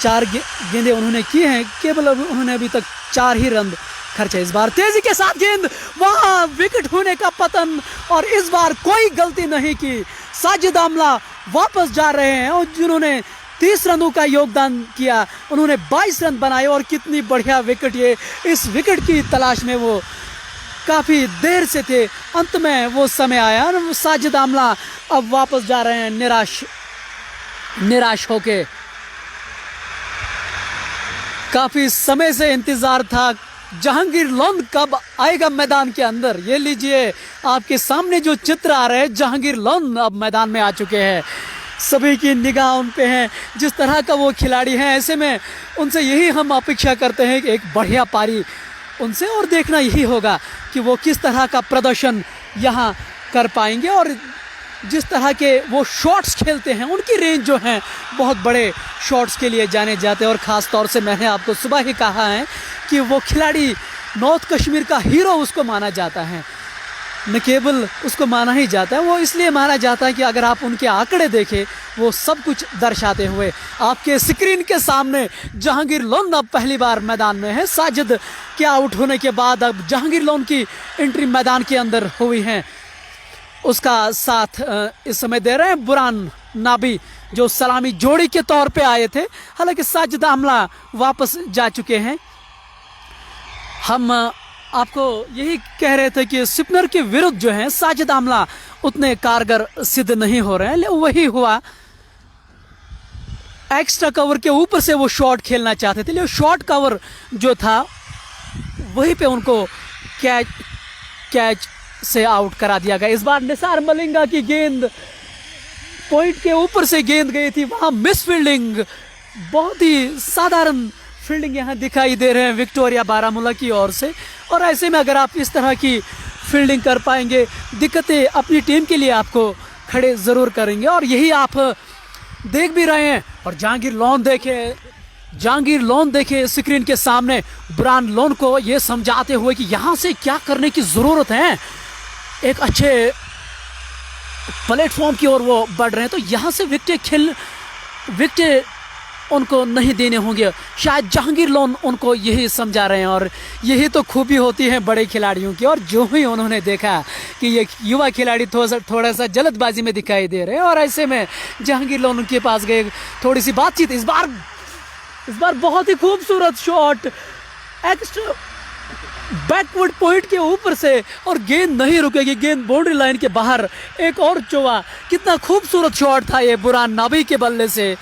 4 गेंदें उन्होंने किए हैं, केवल उन्होंने अभी तक 4 ही रन खर्चे। इस बार तेजी के साथ गेंद, वहां विकेट होने का पतन, और इस बार कोई गलती नहीं की। साजिद आमला वापस जा रहे हैं और जिन्होंने 30 रनों का योगदान किया, उन्होंने 22 रन बनाए और कितनी बढ़िया विकेट। ये इस विकेट की तलाश में वो काफ़ी देर से थे, अंत में वो समय आया और साजिद आमला अब वापस जा रहे हैं निराश होके। काफ़ी समय से इंतज़ार था जहांगीर लोन कब आएगा मैदान के अंदर। ये लीजिए आपके सामने जो चित्र आ रहे हैं, जहांगीर लोन अब मैदान में आ चुके हैं। सभी की निगाह उन पे है, जिस तरह का वो खिलाड़ी हैं। ऐसे में उनसे यही हम अपेक्षा करते हैं कि एक बढ़िया पारी उनसे, और देखना यही होगा कि वो किस तरह का प्रदर्शन यहाँ कर पाएंगे। और जिस तरह के वो शॉट्स खेलते हैं, उनकी रेंज जो है बहुत बड़े शॉट्स के लिए जाने जाते हैं। और ख़ास तौर से मैंने आपको सुबह ही कहा है कि वो खिलाड़ी नॉर्थ कश्मीर का हीरो उसको माना जाता है। न केवल उसको माना ही जाता है, वो इसलिए माना जाता है कि अगर आप उनके आंकड़े देखें, वो सब कुछ दर्शाते हुए आपके स्क्रीन के सामने जहांगीर लोन अब पहली बार मैदान में है। साजिद के आउट होने के बाद अब जहांगीर लोन की एंट्री मैदान के अंदर हुई है। उसका साथ इस समय दे रहे हैं बुरान नाबी, जो सलामी जोड़ी के तौर पे आए थे। हालांकि साजिद आमला वापस जा चुके हैं। हम आपको यही कह रहे थे कि स्पिनर के विरुद्ध जो है साजिद आमला उतने कारगर सिद्ध नहीं हो रहे हैं। वही हुआ, एक्स्ट्रा कवर के ऊपर से वो शॉट खेलना चाहते थे, लेकिन शॉर्ट कवर जो था वहीं पे उनको कैच से आउट करा दिया गया। इस बार निसार मलिंगा की गेंद पॉइंट के ऊपर से गेंद गई थी, वहां मिस फील्डिंग, बहुत ही साधारण फील्डिंग यहाँ दिखाई दे रहे हैं विक्टोरिया बारामूला की ओर से। और ऐसे में अगर आप इस तरह की फील्डिंग कर पाएंगे, दिक्कतें अपनी टीम के लिए आपको खड़े ज़रूर करेंगे, और यही आप देख भी रहे हैं। और जहांगीर लोन देखे स्क्रीन के सामने बुरान लोन को ये समझाते हुए कि यहाँ से क्या करने की ज़रूरत है। एक अच्छे प्लेटफॉर्म की ओर वो बढ़ रहे हैं, तो यहाँ से विकेट उनको नहीं देने होंगे। शायद जहांगीर लोन उनको यही समझा रहे हैं, और यही तो खूबी होती है बड़े खिलाड़ियों की। और जो ही उन्होंने देखा कि ये युवा खिलाड़ी थोड़ा सा जल्दबाजी में दिखाई दे रहे हैं, और ऐसे में जहांगीर लोन उनके पास गए, थोड़ी सी बातचीत। इस बार बहुत ही खूबसूरत शॉट, एक्स्ट्रा बैकवर्ड पॉइंट के ऊपर से, और गेंद नहीं रुकेगी, गेंद बाउंड्री लाइन के बाहर। एक और चौवा, कितना खूबसूरत शॉट था ये बुरान नाबी के बल्ले से।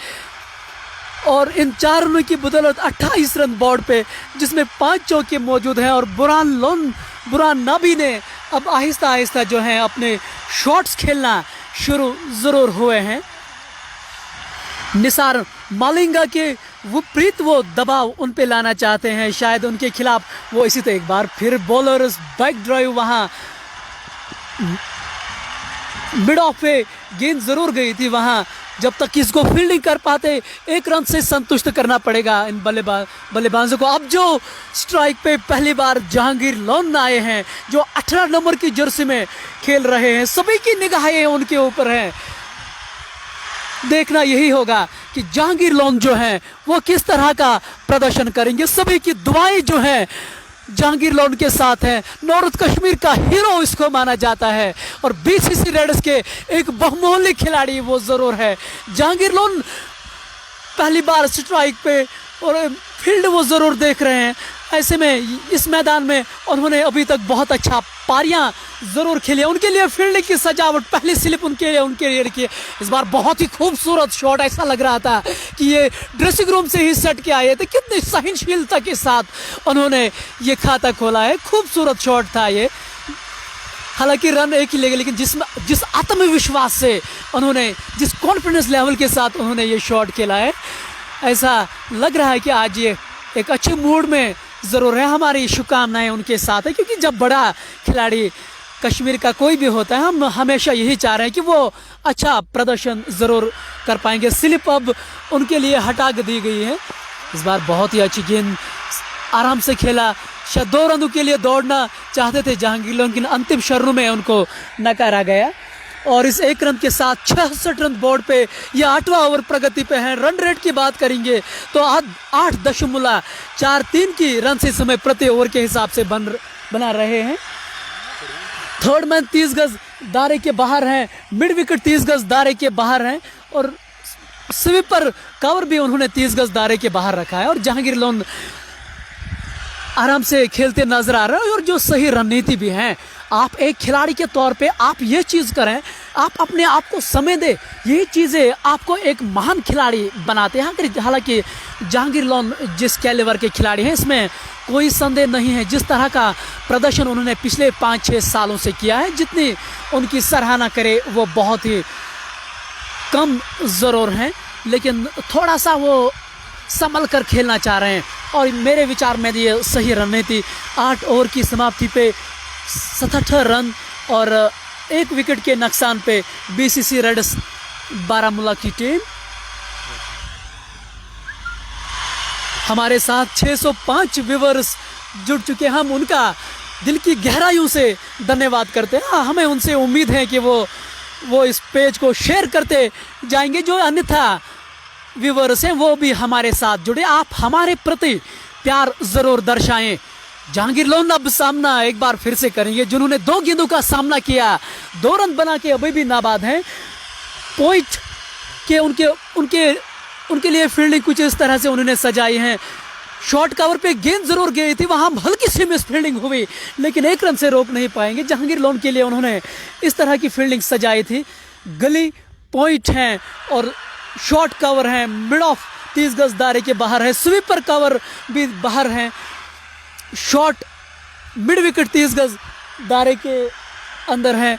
और इन 4 रनों की बदौलत 28 रन बोर्ड पे, जिसमें 5 चौके मौजूद हैं। और बुरान नाबी ने अब आहिस्ता आहिस्ता जो है अपने शॉट्स खेलना शुरू ज़रूर हुए हैं। निसार मलिंगा के विपरीत वो दबाव उन पे लाना चाहते हैं, शायद उनके खिलाफ वो इसी तरह। एक बार फिर बॉलर्स बैक ड्राइव, वहाँ मिड ऑफ पे गेंद ज़रूर गई थी, वहाँ जब तक इसको फील्डिंग कर पाते 1 रन से संतुष्ट करना पड़ेगा इन बल्लेबाजों को। अब जो स्ट्राइक पे पहली बार जहांगीर लोन आए हैं, जो 18 नंबर की जर्सी में खेल रहे हैं, सभी की निगाहें उनके ऊपर हैं। देखना यही होगा कि जहांगीर लोन जो हैं वो किस तरह का प्रदर्शन करेंगे। सभी की दुआएं जो हैं जहांगीर लोन के साथ हैं। नॉर्थ कश्मीर का हीरो इसको माना जाता है, और बीसीसी रेड्स के एक बहुमूल्य खिलाड़ी वो ज़रूर है। जहांगीर लोन पहली बार स्ट्राइक पे और फील्ड वो ज़रूर देख रहे हैं। ऐसे में इस मैदान में उन्होंने अभी तक बहुत अच्छा पारियां ज़रूर खेली। उनके लिए फील्डिंग की सजावट, पहली स्लिप उनके लिए रखी। इस बार बहुत ही खूबसूरत शॉट, ऐसा लग रहा था कि ये ड्रेसिंग रूम से ही सट के आए थे। कितनी सहनशीलता के साथ उन्होंने ये खाता खोला है। खूबसूरत शॉट था ये। हालांकि रन एक ही लेगा, लेकिन जिस आत्मविश्वास से उन्होंने, जिस कॉन्फिडेंस लेवल के साथ उन्होंने ये शॉट खेला है, ऐसा लग रहा है कि आज ये एक अच्छे मूड में ज़रूर है। हमारी शुभकामनाएं उनके साथ है, क्योंकि जब बड़ा खिलाड़ी कश्मीर का कोई भी होता है, हम हमेशा यही चाह रहे हैं कि वो अच्छा प्रदर्शन ज़रूर कर पाएंगे। स्लिप अब उनके लिए हटा दी गई है। इस बार बहुत ही अच्छी गेंद, आराम से खेला। शायद 2 रनों के लिए दौड़ना चाहते थे जहांगीर लोन, लेकिन अंतिम शर्रों में उनको नकारा गया। और इस 1 रन के साथ 66 रन बोर्ड पे यह 8वां ओवर प्रगति पे है। रन रेट की बात करेंगे तो 8.43 की रन से समय प्रति ओवर के हिसाब से बना रहे हैं। थर्ड मैन 30 गज दायरे के बाहर हैं, मिड विकेट 30 गज दायरे के बाहर हैं, और स्वीपर कवर भी उन्होंने 30 गज दायरे के बाहर रखा है। और जहांगीर लोन आराम से खेलते नजर आ रहे हैं। और जो सही रणनीति भी है, आप एक खिलाड़ी के तौर पे आप ये चीज़ करें, आप अपने आप को समय दें, यही चीज़ें आपको एक महान खिलाड़ी बनाते हैं। हालांकि जहांगीर लोन जिस कैलिबर के खिलाड़ी हैं, इसमें कोई संदेह नहीं है। जिस तरह का प्रदर्शन उन्होंने पिछले 5-6 सालों से किया है, जितनी उनकी सराहना करे वो बहुत ही कम ज़रूर हैं, लेकिन थोड़ा सा वो संभल कर खेलना चाह रहे हैं। और मेरे विचार में ये सही रणनीति। 8 ओवर की समाप्ति पे 77 रन और 1 विकेट के नुकसान पे बीसीसी रेड्स बारामूला की टीम। हमारे साथ 605 व्यूअर्स जुड़ चुके हैं। हम उनका दिल की गहराइयों से धन्यवाद करते हैं। हमें उनसे उम्मीद है कि वो इस पेज को शेयर करते जाएंगे। जो अन्यथा व्यूअर्स हैं वो भी हमारे साथ जुड़े। आप हमारे प्रति प्यार ज़रूर दर्शाएं। जहांगीर लोन अब सामना एक बार फिर से करेंगे, जिन्होंने 2 गेंदों का सामना किया, 2 रन बना के अभी भी नाबाद हैं। पॉइंट के उनके लिए फील्डिंग कुछ इस तरह से उन्होंने सजाई है। शॉर्ट कवर पे गेंद जरूर गई थी, वहां हल्की सी मिस फील्डिंग हुई, लेकिन 1 रन से रोक नहीं पाएंगे। जहांगीर लोन के लिए उन्होंने इस तरह की फील्डिंग सजाई थी। गली पॉइंट हैं और शॉर्ट कवर है, मिड ऑफ 30 गज दायरे के बाहर है, स्वीपर कवर भी बाहर है, शॉर्ट मिड विकेट 30 गज दायरे के अंदर है।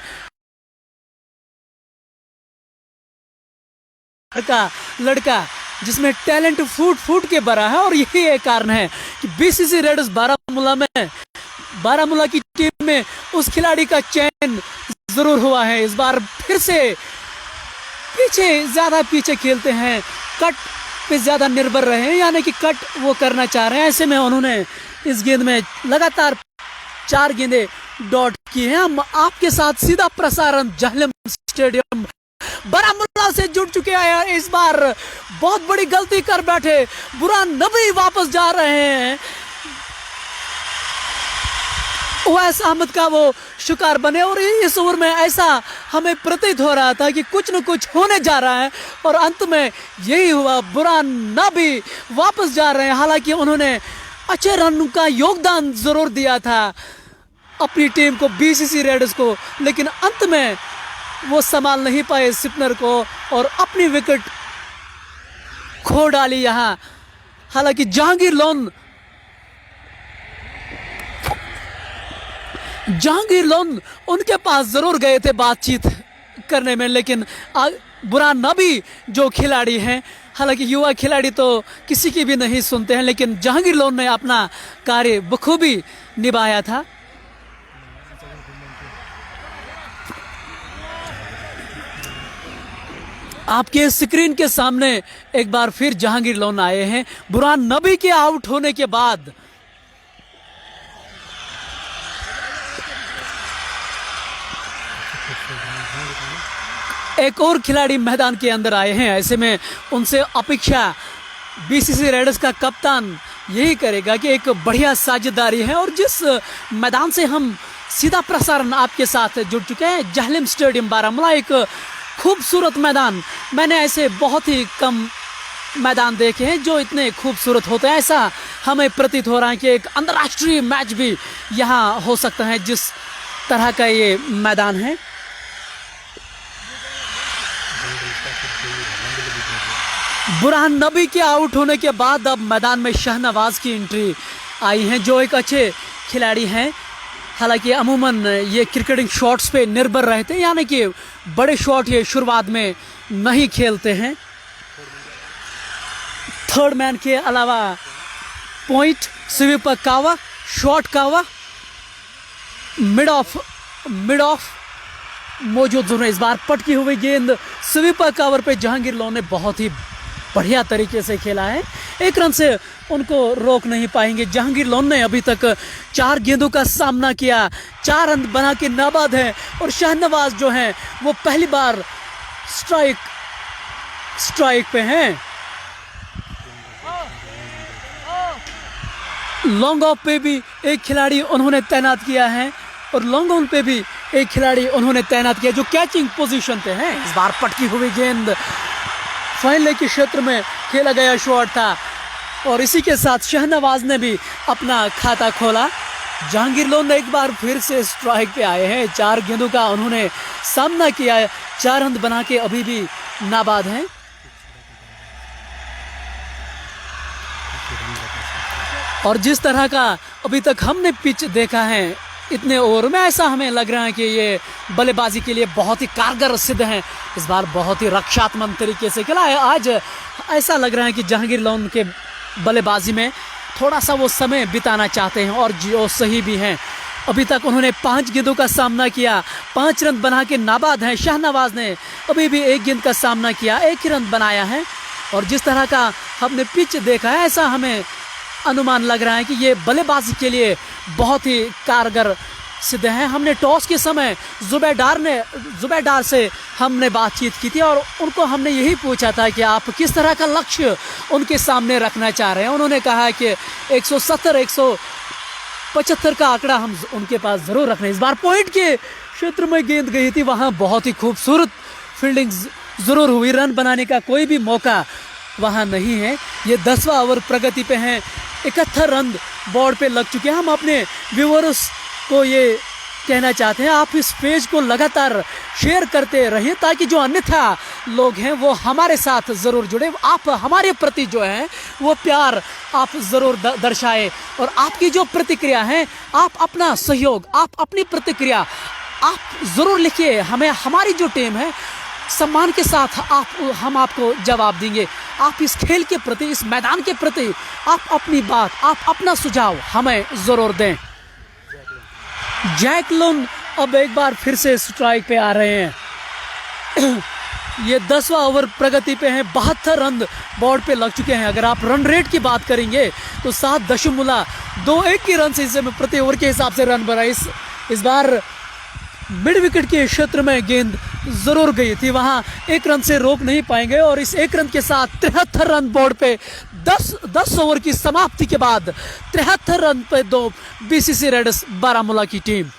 लड़का जिसमें टैलेंट फूट के भरा है, और यही एक कारण है कि बीसीसी रेड्स बारामूला की टीम में उस खिलाड़ी का चयन जरूर हुआ है। इस बार फिर से ज्यादा पीछे खेलते हैं, कट पे ज्यादा निर्भर रहे हैं, यानी कि कट वो करना चाह रहे हैं। ऐसे में उन्होंने इस गेंद में लगातार 4 गेंदें डॉट की हैं। हम आपके साथ सीधा प्रसारण जाहलम स्टेडियम बारामूला से जुड़ चुके हैं। इस बार बहुत बड़ी गलती कर बैठे, बुरहान नबी वापस जा रहे हैं। उवैस अहमद का वो शिकार बने, और इस ओवर में ऐसा हमें प्रतीत हो रहा था कि कुछ न कुछ होने जा रहा है, और अंत में यही हुआ। बुरहान नबी वापस जा रहे हैं। हालांकि उन्होंने अच्छे रन का योगदान जरूर दिया था अपनी टीम को, बीसीसी रेड्स को, लेकिन अंत में वो संभाल नहीं पाए स्पिनर को और अपनी विकेट खो डाली यहां। हालांकि जहांगीर लोन उनके पास जरूर गए थे बातचीत करने में, लेकिन बुरहान नबी जो खिलाड़ी हैं, हालांकि युवा खिलाड़ी तो किसी की भी नहीं सुनते हैं, लेकिन जहांगीर लोन ने अपना कार्य बखूबी निभाया था। आपके स्क्रीन के सामने एक बार फिर जहांगीर लोन आए हैं बुरहान नबी के आउट होने के बाद। एक और खिलाड़ी मैदान के अंदर आए हैं। ऐसे में उनसे अपेक्षा बीसीसी रेड्स का कप्तान यही करेगा कि एक बढ़िया साझेदारी है, और जिस मैदान से हम सीधा प्रसारण आपके साथ जुड़ चुके हैं, जाहलम स्टेडियम बारामूला, एक खूबसूरत मैदान। मैंने ऐसे बहुत ही कम मैदान देखे हैं जो इतने खूबसूरत होते हैं। ऐसा हमें प्रतीत हो रहा है कि एक अंतर्राष्ट्रीय मैच भी यहाँ हो सकता है, जिस तरह का ये मैदान है। बुरहान नबी के आउट होने के बाद अब मैदान में शाहनवाज की एंट्री आई है, जो एक अच्छे खिलाड़ी हैं। हालांकि अमूमन ये क्रिकेटिंग शॉट्स पे निर्भर रहते हैं, यानी कि बड़े शॉट ये शुरुआत में नहीं खेलते हैं। थर्ड मैन के अलावा पॉइंट, स्वीप कावा, शॉट कावा, मिड ऑफ मौजूद हैं। इस बार पटकी हुई गेंद स्वीपर कवर पे जहांगीर लोन ने बहुत ही बढ़िया तरीके से खेला है। एक रन से उनको रोक नहीं पाएंगे। जहांगीर लोन ने अभी तक 4 गेंदों का सामना किया, 4 रन बना के नाबाद है। और शाहनवाज जो हैं वो पहली बार स्ट्राइक पे हैं। लॉन्ग ऑफ पे भी एक खिलाड़ी उन्होंने तैनात किया है और लॉन्ग ऑन पे भी एक खिलाड़ी उन्होंने तैनात किया जो कैचिंग पोजीशन पे है। इस बार पटकी हुई गेंद फाइनल के क्षेत्र में खेला गया शॉट था और इसी के साथ शाहनवाज ने भी अपना खाता खोला। जहांगीर लोन एक बार फिर से स्ट्राइक पे आए हैं। 4 गेंदों का उन्होंने सामना किया है, 4 रन बना के अभी भी नाबाद हैं। और जिस तरह का अभी तक हमने पिच देखा है इतने ओवर में, ऐसा हमें लग रहा है कि ये बल्लेबाजी के लिए बहुत ही कारगर सिद्ध हैं। इस बार बहुत ही रक्षात्मक तरीके से खेला है। आज ऐसा लग रहा है कि जहांगीर लोन के बल्लेबाजी में थोड़ा सा वो समय बिताना चाहते हैं और जो सही भी हैं। अभी तक उन्होंने 5 गेंदों का सामना किया, 5 रन बना के नाबाद हैं। शाहनवाज ने अभी भी 1 गेंद का सामना किया, 1 ही रन बनाया है। और जिस तरह का हमने पिच देखा है, ऐसा हमें अनुमान लग रहा है कि ये बल्लेबाजी के लिए बहुत ही कारगर सिद्ध हैं। हमने टॉस के समय जुबैदार से हमने बातचीत की थी और उनको हमने यही पूछा था कि आप किस तरह का लक्ष्य उनके सामने रखना चाह रहे हैं। उन्होंने कहा कि 170-175 का आंकड़ा हम उनके पास ज़रूर रख रहे हैं। इस बार पॉइंट के क्षेत्र में गेंद गई थी, वहाँ बहुत ही खूबसूरत फील्डिंग ज़रूर हुई। रन बनाने का कोई भी मौका वहाँ नहीं है। ये 10वां ओवर प्रगति पे हैं, 71 रन बोर्ड पे लग चुके हैं। हम अपने व्यूअर्स को ये कहना चाहते हैं, आप इस पेज को लगातार शेयर करते रहिए ताकि जो अन्यथा लोग हैं वो हमारे साथ ज़रूर जुड़े। आप हमारे प्रति जो है वो प्यार आप ज़रूर दर्शाएं और आपकी जो प्रतिक्रिया है, आप अपना सहयोग, आप अपनी प्रतिक्रिया आप ज़रूर लिखिए। हमें हमारी जो टीम है सम्मान के साथ हम आपको जवाब देंगे। आप इस खेल के प्रति, इस मैदान के प्रति आप अपनी बात, आप अपना सुझाव हमें ज़रूर दें। जैक लोन अब एक बार फिर से स्ट्राइक पे आ रहे हैं। ये 10वां ओवर प्रगति पे हैं, 72 रन बोर्ड पे लग चुके हैं। अगर आप रन रेट की बात करेंगे तो 7.21 की रन से हिस्से में प्रति ओवर के हिसाब से रन बना। इस बार मिड विकेट के क्षेत्र में गेंद जरूर गई थी, वहां 1 रन से रोक नहीं पाएंगे। और इस 1 रन के साथ 73 रन बोर्ड पे 10 ओवर की समाप्ति के बाद 73 रन पे 2 बीसीसी रेड्स बारामूला की टीम।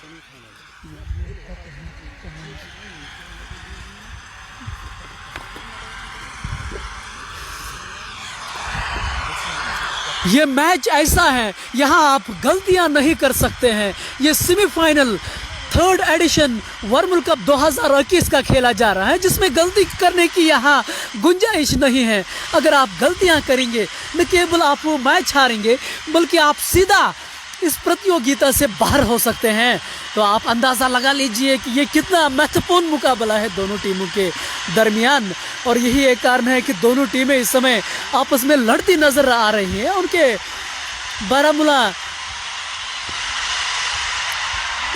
ये मैच ऐसा है, यहां आप गलतियां नहीं कर सकते हैं। ये semifinal 3rd addition world cup 2021 का खेला जा रहा है, जिसमें गलती करने की यहाँ गुंजाइश नहीं है। अगर आप गलतियाँ करेंगे न केवल आप वो मैच हारेंगे बल्कि आप सीधा इस प्रतियोगिता से बाहर हो सकते हैं। तो आप अंदाज़ा लगा लीजिए कि ये कितना महत्वपूर्ण मुकाबला है दोनों टीमों के दरमियान। और यही एक कारण है कि दोनों टीमें इस समय आपस में लड़ती नज़र आ रही हैं। उनके बारामूला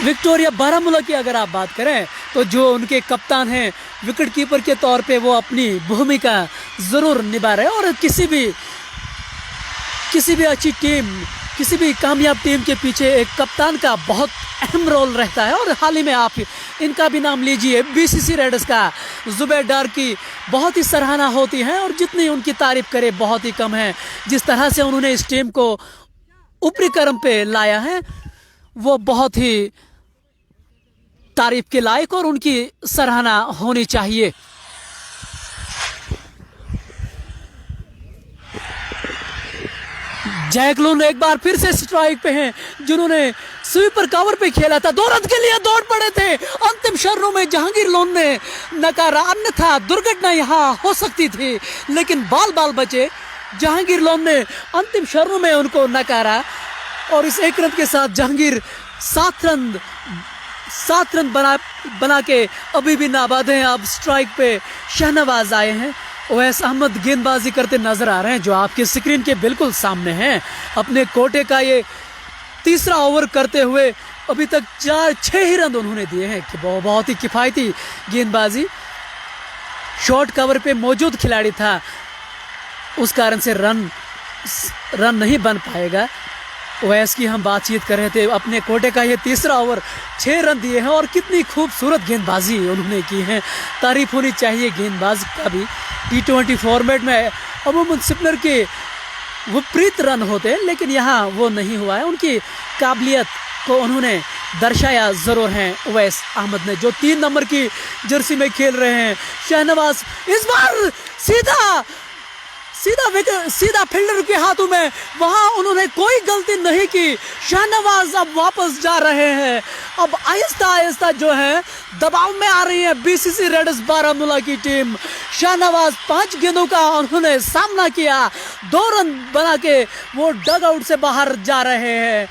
विक्टोरिया बारामूला की अगर आप बात करें तो जो उनके कप्तान हैं विकेट कीपर के तौर पे वो अपनी भूमिका ज़रूर निभा रहे हैं। और किसी भी अच्छी टीम, किसी भी कामयाब टीम के पीछे एक कप्तान का बहुत अहम रोल रहता है। और हाल ही में आप इनका भी नाम लीजिए, बीसीसी रेड्स का जुबैदार की बहुत ही सराहना होती है और जितनी उनकी तारीफ करे बहुत ही कम है। जिस तरह से उन्होंने इस टीम को ऊपरी क्रम पे लाया है वो बहुत ही तारीफ के लायक और उनकी सराहना होनी चाहिए। जैक लोन एक बार फिर से स्ट्राइक पे हैं, जिन्होंने स्वीपर कवर पे खेला था, 2 रन के लिए दौड़ पड़े थे। अंतिम क्षणों में जहांगीर लोन ने नकारा, अन्यथा दुर्घटना यहाँ हो सकती थी, लेकिन बाल बाल बचे। जहांगीर लोन ने अंतिम क्षणों में उनको नकारा और इस 1 रन के साथ जहांगीर 7 रन बना के अभी भी नाबाद हैं। अब स्ट्राइक पे शहनवाज आए हैं। ओवैस अहमद गेंदबाजी करते नजर आ रहे हैं, जो आपके स्क्रीन के बिल्कुल सामने हैं। अपने कोटे का ये तीसरा ओवर करते हुए अभी तक 4-6 ही रन उन्होंने दिए हैं कि बहुत ही किफायती गेंदबाजी। शॉर्ट कवर पे मौजूद खिलाड़ी था, उस कारण से रन नहीं बन पाएगा। ओवैस की हम बातचीत कर रहे थे। अपने कोटे का ये तीसरा ओवर 6 रन दिए हैं और कितनी खूबसूरत गेंदबाजी उन्होंने की है। तारीफ होनी चाहिए गेंदबाज का भी। T20 फॉर्मेट में अमूमन स्पिनर के विपरीत रन होते हैं, लेकिन यहाँ वो नहीं हुआ है। उनकी काबिलियत को उन्होंने दर्शाया ज़रूर है ओवैस अहमद ने, जो 3 नंबर की जर्सी में खेल रहे हैं। शहनवाज इस बार सीधा फील्डर के हाथों में, वहां उन्होंने कोई गलती नहीं की। शहनवाज अब वापस जा रहे हैं। अब आहिस्ता आहिस्ता जो है दबाव में आ रही है बीसीसी रेड्स बारामूला की टीम। शहनवाज 5 गेंदों का उन्होंने सामना किया, 2 रन बना के वो डग आउट से बाहर जा रहे हैं।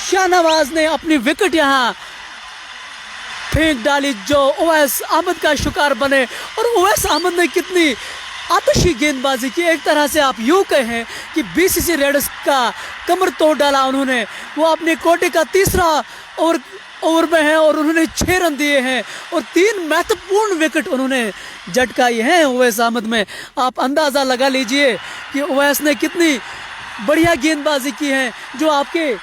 शहनवाज ने अपनी विकेट यहाँ फेंक डाली, जो ओवैस अहमद का शिकार बने। और ओवैस अहमद ने कितनी आतशी गेंदबाजी की, एक तरह से आप यूँ कहें कि बीसीसी रेड्स का कमर तोड़ डाला उन्होंने। वो अपने कोटे का तीसरा ओवर में है और उन्होंने 6 रन दिए हैं और 3 महत्वपूर्ण विकेट उन्होंने झटकाई हैं ओवैस अहमद में। आप अंदाज़ा लगा लीजिए कि ओवैस ने कितनी बढ़िया गेंदबाजी की है। जो आपके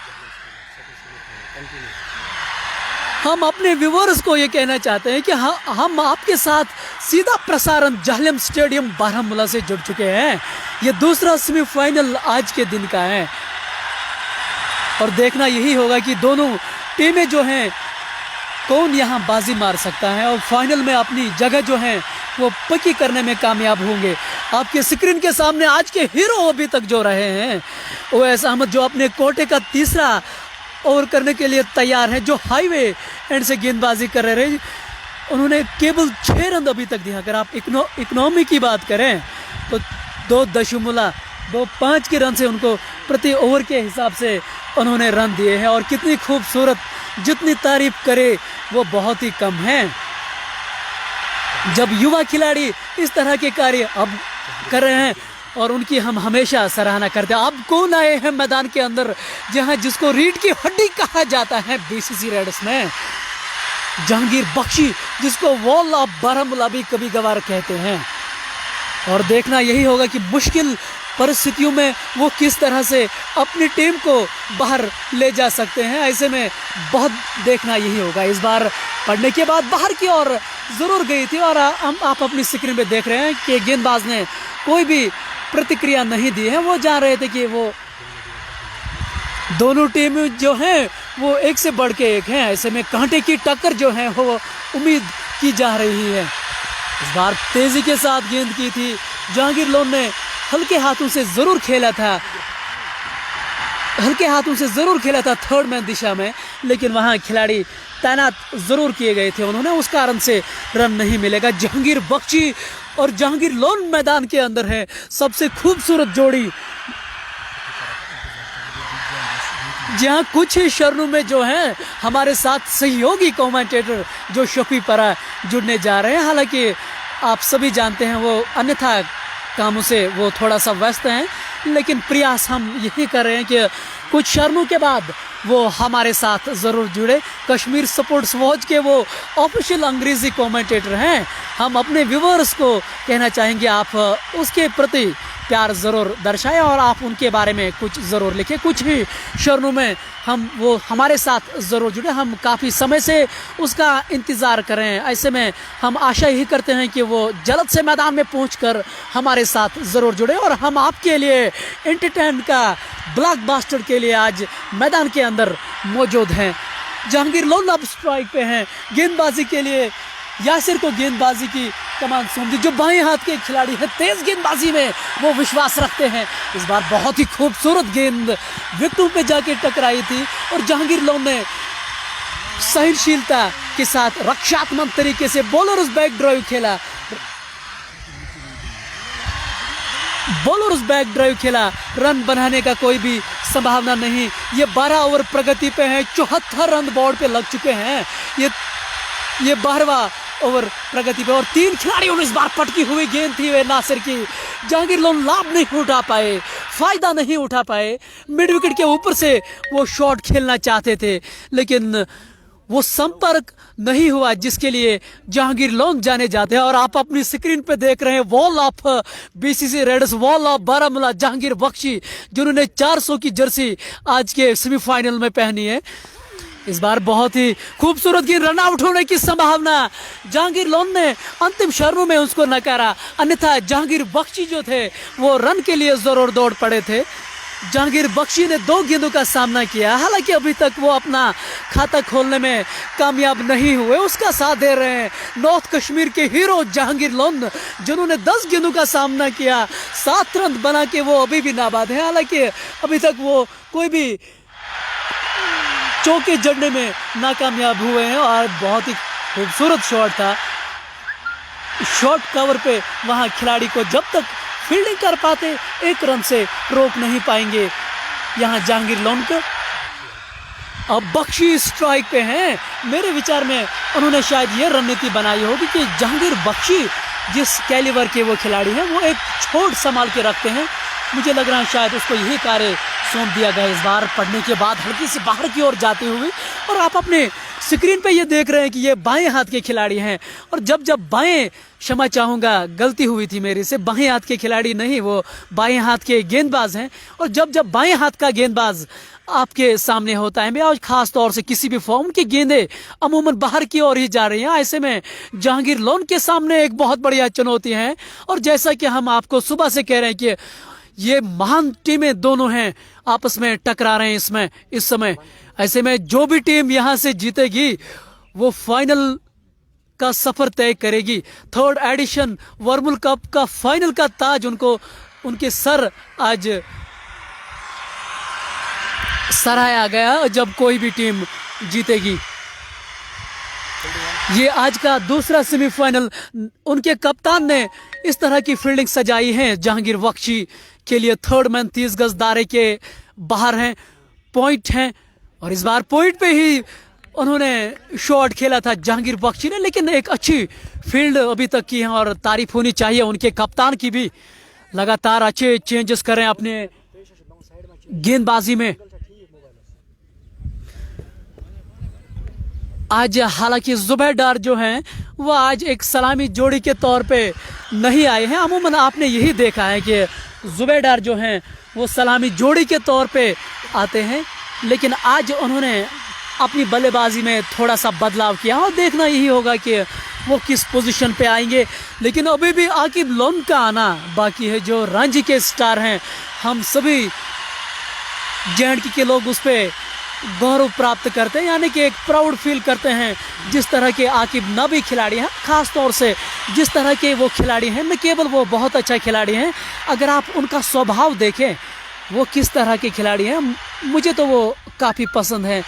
हम अपने व्यूवर्स को ये कहना चाहते हैं कि हम आपके साथ सीधा प्रसारण जाहलिम स्टेडियम बारामूला से जुड़ चुके हैं। ये दूसरा सेमीफाइनल आज के दिन का है और देखना यही होगा कि दोनों टीमें जो हैं कौन यहाँ बाजी मार सकता है और फाइनल में अपनी जगह जो है वो पक्की करने में कामयाब होंगे। आपके स्क्रीन के सामने आज के हीरो अभी तक जो रहे हैं ओवैस अहमद, जो अपने कोटे का तीसरा ओवर करने के लिए तैयार है, जो हाईवे एंड से गेंदबाजी कर रहे हैं। उन्होंने केवल 6 रन अभी तक दिया। अगर आप इकोनॉमी की बात करें तो 2.25 के रन से उनको प्रति ओवर के हिसाब से उन्होंने रन दिए हैं और कितनी खूबसूरत, जितनी तारीफ करे वो बहुत ही कम है। जब युवा खिलाड़ी इस तरह के कार्य अब कर रहे हैं और उनकी हम हमेशा सराहना करते हैं। अब कौन आए हैं मैदान के अंदर, जहां जिसको रीढ़ की हड्डी कहा जाता है बीसीसी रेड्स में, जहांगीर बख्शी, जिसको वॉल ऑफ बारामूला भी कभी कभार कहते हैं। और देखना यही होगा कि मुश्किल परिस्थितियों में वो किस तरह से अपनी टीम को बाहर ले जा सकते हैं। ऐसे में बहुत देखना यही होगा। इस बार पढ़ने के बाद बाहर की ओर ज़रूर गई थी और आप अपनी स्क्रीन पे देख रहे हैं कि गेंदबाज ने कोई भी प्रतिक्रिया नहीं दी है। वो जान रहे थे कि वो दोनों टीम जो हैं वो एक से बढ़ के एक हैं। ऐसे में कांटे की टक्कर जो है वो उम्मीद की जा रही है। इस बार तेजी के साथ गेंद की थी। जहांगीर लोन ने हल्के हाथों से ज़रूर खेला था थर्ड मैन दिशा में, लेकिन वहाँ खिलाड़ी तैनात ज़रूर किए गए थे उन्होंने, उस कारण से रन नहीं मिलेगा। जहांगीर बख्शी और जहांगीर लोन मैदान के अंदर है। सबसे खूबसूरत जोड़ी जहाँ कुछ ही क्षणों में जो है हमारे साथ सहयोगी कमेंटेटर जो शफी परा जुड़ने जा रहे हैं। हालांकि आप सभी जानते हैं वो अन्यथा कामों से वो थोड़ा सा व्यस्त हैं, लेकिन प्रयास हम यही कर रहे हैं कि कुछ क्षणों के बाद वो हमारे साथ ज़रूर जुड़े। कश्मीर स्पोर्ट्स वॉच के वो ऑफिशियल अंग्रेज़ी कमेंटेटर हैं। हम अपने व्यूवर्स को कहना चाहेंगे आप उसके प्रति प्यार ज़रूर दर्शाएं और आप उनके बारे में कुछ ज़रूर लिखें। कुछ ही क्षणों में वो हमारे साथ ज़रूर जुड़े। हम काफ़ी समय से उसका इंतज़ार कर रहे हैं। ऐसे में हम आशा यही करते हैं कि वो जल्द से मैदान में पहुंचकर हमारे साथ ज़रूर जुड़े और हम आपके लिए एंटरटेन का ब्लॉकबस्टर के लिए आज मैदान के अंदर मौजूद हैं। जहांगीर लोन अब स्ट्राइक पे हैं। गेंदबाजी के लिए यासिर को गेंदबाजी की कमान सौंप दी। जो बाएं हाथ के खिलाड़ी हैं, तेज गेंदबाजी में वो विश्वास रखते हैं। इस बार बहुत ही खूबसूरत गेंद विकेटों पे जाके टकराई थी और जहांगीर लोन ने सहनशीलता के साथ रक्षात्मक तरीके से बॉलर्स बैक ड्राइव खेला। बॉलर्स बैक ड्राइव खेला, रन बनाने का कोई भी संभावना नहीं। ये 12 ओवर प्रगति पे हैं, 74 रन बोर्ड पे लग चुके हैं। ये 12वां ओवर प्रगति पे और 3 खिलाड़ियों ने इस बार पटकी हुई गेंद थी वे नासिर की। जहांगीर लोन लाभ नहीं उठा पाए, फायदा नहीं उठा पाए। मिड विकेट के ऊपर से वो शॉट खेलना चाहते थे लेकिन वो संपर्क नहीं हुआ जिसके लिए जहांगीर लोन जाने जाते हैं। और आप अपनी स्क्रीन पे देख रहे हैं wall of BCC raiders, wall of Baramulla, Jahangir Bakshi, जिन्होंने 400 की जर्सी आज के सेमीफाइनल में पहनी है। इस बार बहुत ही खूबसूरत गेंद, रन आउट होने की संभावना। जहांगीर लोन ने अंतिम क्षणों में उसको नकारा, अन्यथा जहांगीर बख्शी जो थे वो रन के लिए जरूर दौड़ पड़े थे। जहांगीर बख्शी ने 2 गेंदों का सामना किया, हालांकि अभी तक वो अपना खाता खोलने में कामयाब नहीं हुए। उसका साथ दे रहे हैं नॉर्थ कश्मीर के हीरो जहांगीर लोन, जिन्होंने 10 गेंदों का सामना किया, 7 रन बना के वो अभी भी नाबाद है। हालांकि अभी तक वो कोई भी चौके जड़ने में नाकामयाब हुए हैं। और बहुत ही खूबसूरत शॉट था, शॉर्ट कवर पे वहां खिलाड़ी को जब तक फील्डिंग कर पाते 1 रन से रोक नहीं पाएंगे यहां जहांगीर लोन को। अब बख्शी स्ट्राइक पे हैं। मेरे विचार में उन्होंने शायद ये रणनीति बनाई होगी कि जहांगीर बख्शी जिस कैलिबर के वो खिलाड़ी हैं वो एक छोड़ संभाल के रखते हैं। मुझे लग रहा है शायद उसको यही कार्य सौंप दिया गया इस बार, पढ़ने के बाद हल्की सी बाहर की ओर जाते हुए। और आप अपने स्क्रीन पे ये देख रहे हैं कि ये बाएं हाथ के खिलाड़ी हैं। और जब बाएं, क्षमा चाहूँगा गलती हुई थी मेरी से, बाएं हाथ के खिलाड़ी नहीं, वो बाएं हाथ के गेंदबाज हैं। और जब बाएं हाथ का गेंदबाज आपके सामने होता है, आज खास तौर से किसी भी फॉर्म की गेंदें अमूमन बाहर की ओर ही जा रही हैं, ऐसे में जहांगीर लोन के सामने एक बहुत बढ़िया चुनौती है। और जैसा कि हम आपको सुबह से कह रहे हैं कि ये महान टीमें दोनों हैं, आपस में टकरा रहे हैं इस समय। ऐसे में जो भी टीम यहां से जीतेगी वो फाइनल का सफर तय करेगी। 3rd एडिशन वर्मुल कप का फाइनल का ताज उनके सर आज सराहाया गया जब कोई भी टीम जीतेगी। ये आज का दूसरा सेमीफाइनल, उनके कप्तान ने इस तरह की फील्डिंग सजाई है जहांगीर बख्शी के लिए। 3rd मैन 30 गज दायरे के बाहर हैं, पॉइंट हैं। और इस बार पॉइंट पे ही उन्होंने शॉट खेला था जहांगीर बख्शी ने, लेकिन एक अच्छी फील्ड अभी तक की है और तारीफ होनी चाहिए उनके कप्तान की भी। लगातार अच्छे चेंजेस कर रहे हैं अपने गेंदबाजी में। आज हालांकि जुबैरडार जो हैं वो आज एक सलामी जोड़ी के तौर पे नहीं आए हैं। अमूमन आपने यही देखा है कि जुबैरडार जो हैं वो सलामी जोड़ी के तौर पे आते हैं, लेकिन आज उन्होंने अपनी बल्लेबाजी में थोड़ा सा बदलाव किया और देखना यही होगा कि वो किस पोजीशन पे आएंगे। लेकिन अभी भी आकिब लोन का आना बाकी है, जो रणजी के स्टार हैं। हम सभी जेएंडके के लोग उस पर गौरव प्राप्त करते हैं, यानी कि एक प्राउड फील करते हैं जिस तरह के आकिब नबी खिलाड़ी हैं, खास तौर से जिस तरह के वो खिलाड़ी हैं। न केवल वो बहुत अच्छा खिलाड़ी हैं, अगर आप उनका स्वभाव देखें वो किस तरह के खिलाड़ी हैं, मुझे तो वो काफ़ी पसंद है।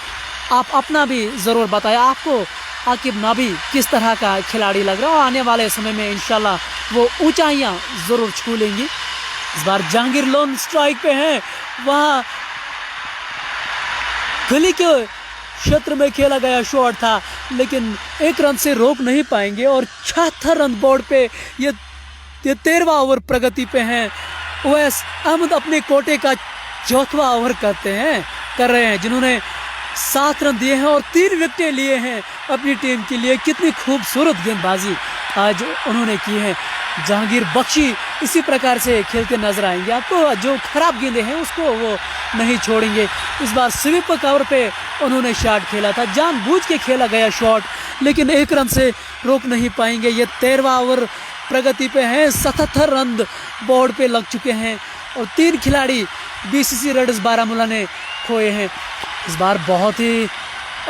आप अपना भी ज़रूर बताएं आपको आकिब नबी किस तरह का खिलाड़ी लग रहा है। और आने वाले समय में इंशाल्लाह वो ऊंचाइयां ज़रूर छू लेंगी। इस बार जहांगीर लोन स्ट्राइक पे हैं, वहाँ गली के क्षेत्र में खेला गया शॉट था, लेकिन 1 रन से रोक नहीं पाएंगे। और 76 रन बोर्ड पे ये 13वां ओवर प्रगति पे हैं। ओवैस अहमद अपने कोटे का 4वां ओवर कर रहे हैं, जिन्होंने 7 रन दिए हैं और 3 विकेटें लिए हैं अपनी टीम के लिए। कितनी खूबसूरत गेंदबाजी आज उन्होंने की है। जहांगीर बख्शी इसी प्रकार से खेलते नजर आएंगे आपको, जो खराब गेंदें हैं उसको वो नहीं छोड़ेंगे। इस बार स्वीप कवर पे उन्होंने शॉट खेला था, जानबूझ के खेला गया शॉट, लेकिन 1 रन से रोक नहीं पाएंगे। ये 13वां ओवर प्रगति पे हैं, 77 रन बोर्ड पे लग चुके हैं और 3 खिलाड़ी बीसीसी रेडर्स बारामूला ने खोए हैं। इस बार बहुत ही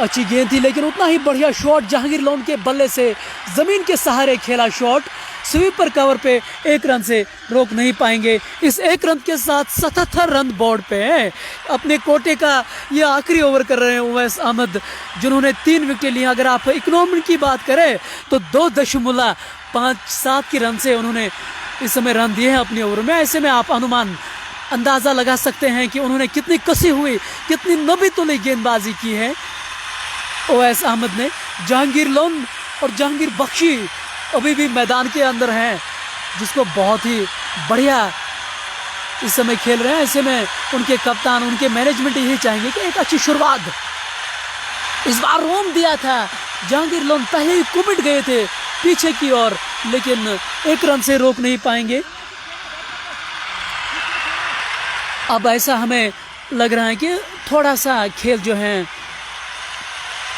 अच्छी गेंद थी, लेकिन उतना ही बढ़िया शॉट जहांगीर लोन के बल्ले से ज़मीन के सहारे खेला शॉट। स्वीपर कवर पे 1 रन से रोक नहीं पाएंगे। इस 1 रन के साथ 77 रन बोर्ड पे है। अपने कोटे का ये आखिरी ओवर कर रहे हैं उवैस अहमद, जिन्होंने 3 विकेट ली। अगर आप इकोनॉमी की बात करें तो 2.57 की रन से उन्होंने इस समय रन दिए हैं अपने ओवर में। ऐसे में आप अनुमान अंदाज़ा लगा सकते हैं कि उन्होंने कितनी कसी हुई, कितनी नबी तुली गेंदबाजी की है उवैस अहमद ने। जहांगीर लोन और जहांगीर बख्शी अभी भी मैदान के अंदर हैं, जिसको बहुत ही बढ़िया इस समय खेल रहे हैं। ऐसे में उनके कप्तान, उनके मैनेजमेंट यही चाहेंगे कि एक अच्छी शुरुआत। इस बार रोम दिया था, जहांगीर लोन पहले ही कुमिट गए थे पीछे की ओर, लेकिन 1 रन से रोक नहीं पाएंगे। अब ऐसा हमें लग रहा है कि थोड़ा सा खेल जो है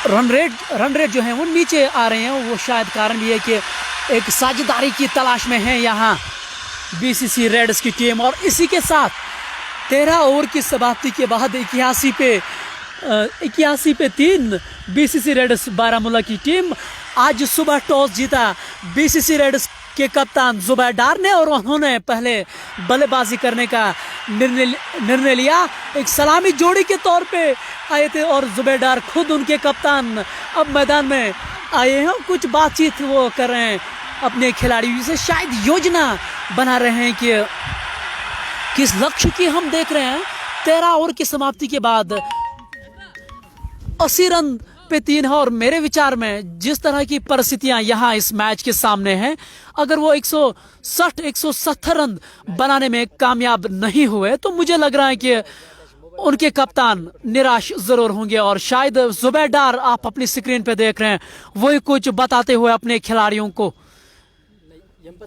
रन रेट जो है वो नीचे आ रहे हैं। वो शायद कारण ये है कि एक साझेदारी की तलाश में है यहाँ बीसीसी रेड्स की टीम। और इसी के साथ 13 ओवर की समाप्ति के बाद 81 पे 3 बीसीसी रेड्स बारामूला की टीम। आज सुबह टॉस जीता बीसीसी रेड्स के कप्तान जुबैर डार ने, और उन्होंने पहले बल्लेबाजी करने का निर्णय लिया। एक सलामी जोड़ी के तौर पे आए थे और जुबैर डार खुद उनके कप्तान अब मैदान में आए हैं। कुछ बातचीत वो कर रहे हैं अपने खिलाड़ियों से, शायद योजना बना रहे हैं कि किस लक्ष्य की हम देख रहे हैं। 13 ओवर की समाप्ति के बाद 80 रन पे 3 है, और मेरे विचार में जिस तरह की परिस्थितियां यहाँ इस मैच के सामने हैं, अगर वो 160-170 रन बनाने में कामयाब नहीं हुए तो मुझे लग रहा है कि उनके कप्तान निराश जरूर होंगे। और शायद जुबैर डार, आप अपनी स्क्रीन पे देख रहे हैं, वही कुछ बताते हुए अपने खिलाड़ियों को।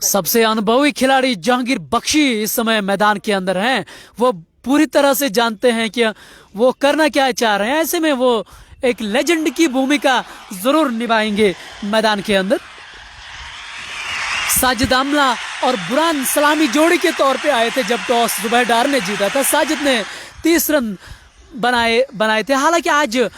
सबसे अनुभवी खिलाड़ी जहांगीर बख्शी इस समय मैदान के अंदर हैं। वो पूरी तरह से जानते हैं कि वो करना क्या चाह रहे हैं। ऐसे में वो एक लेजेंड की भूमिका जरूर निभाएंगे मैदान के अंदर। साजिद आमला और बुरान सलामी जोड़ी के तौर पे आए थे जब टॉस जुबैर डार ने जीता था। साजिद ने 30 रन बनाए थे। हालांकि आज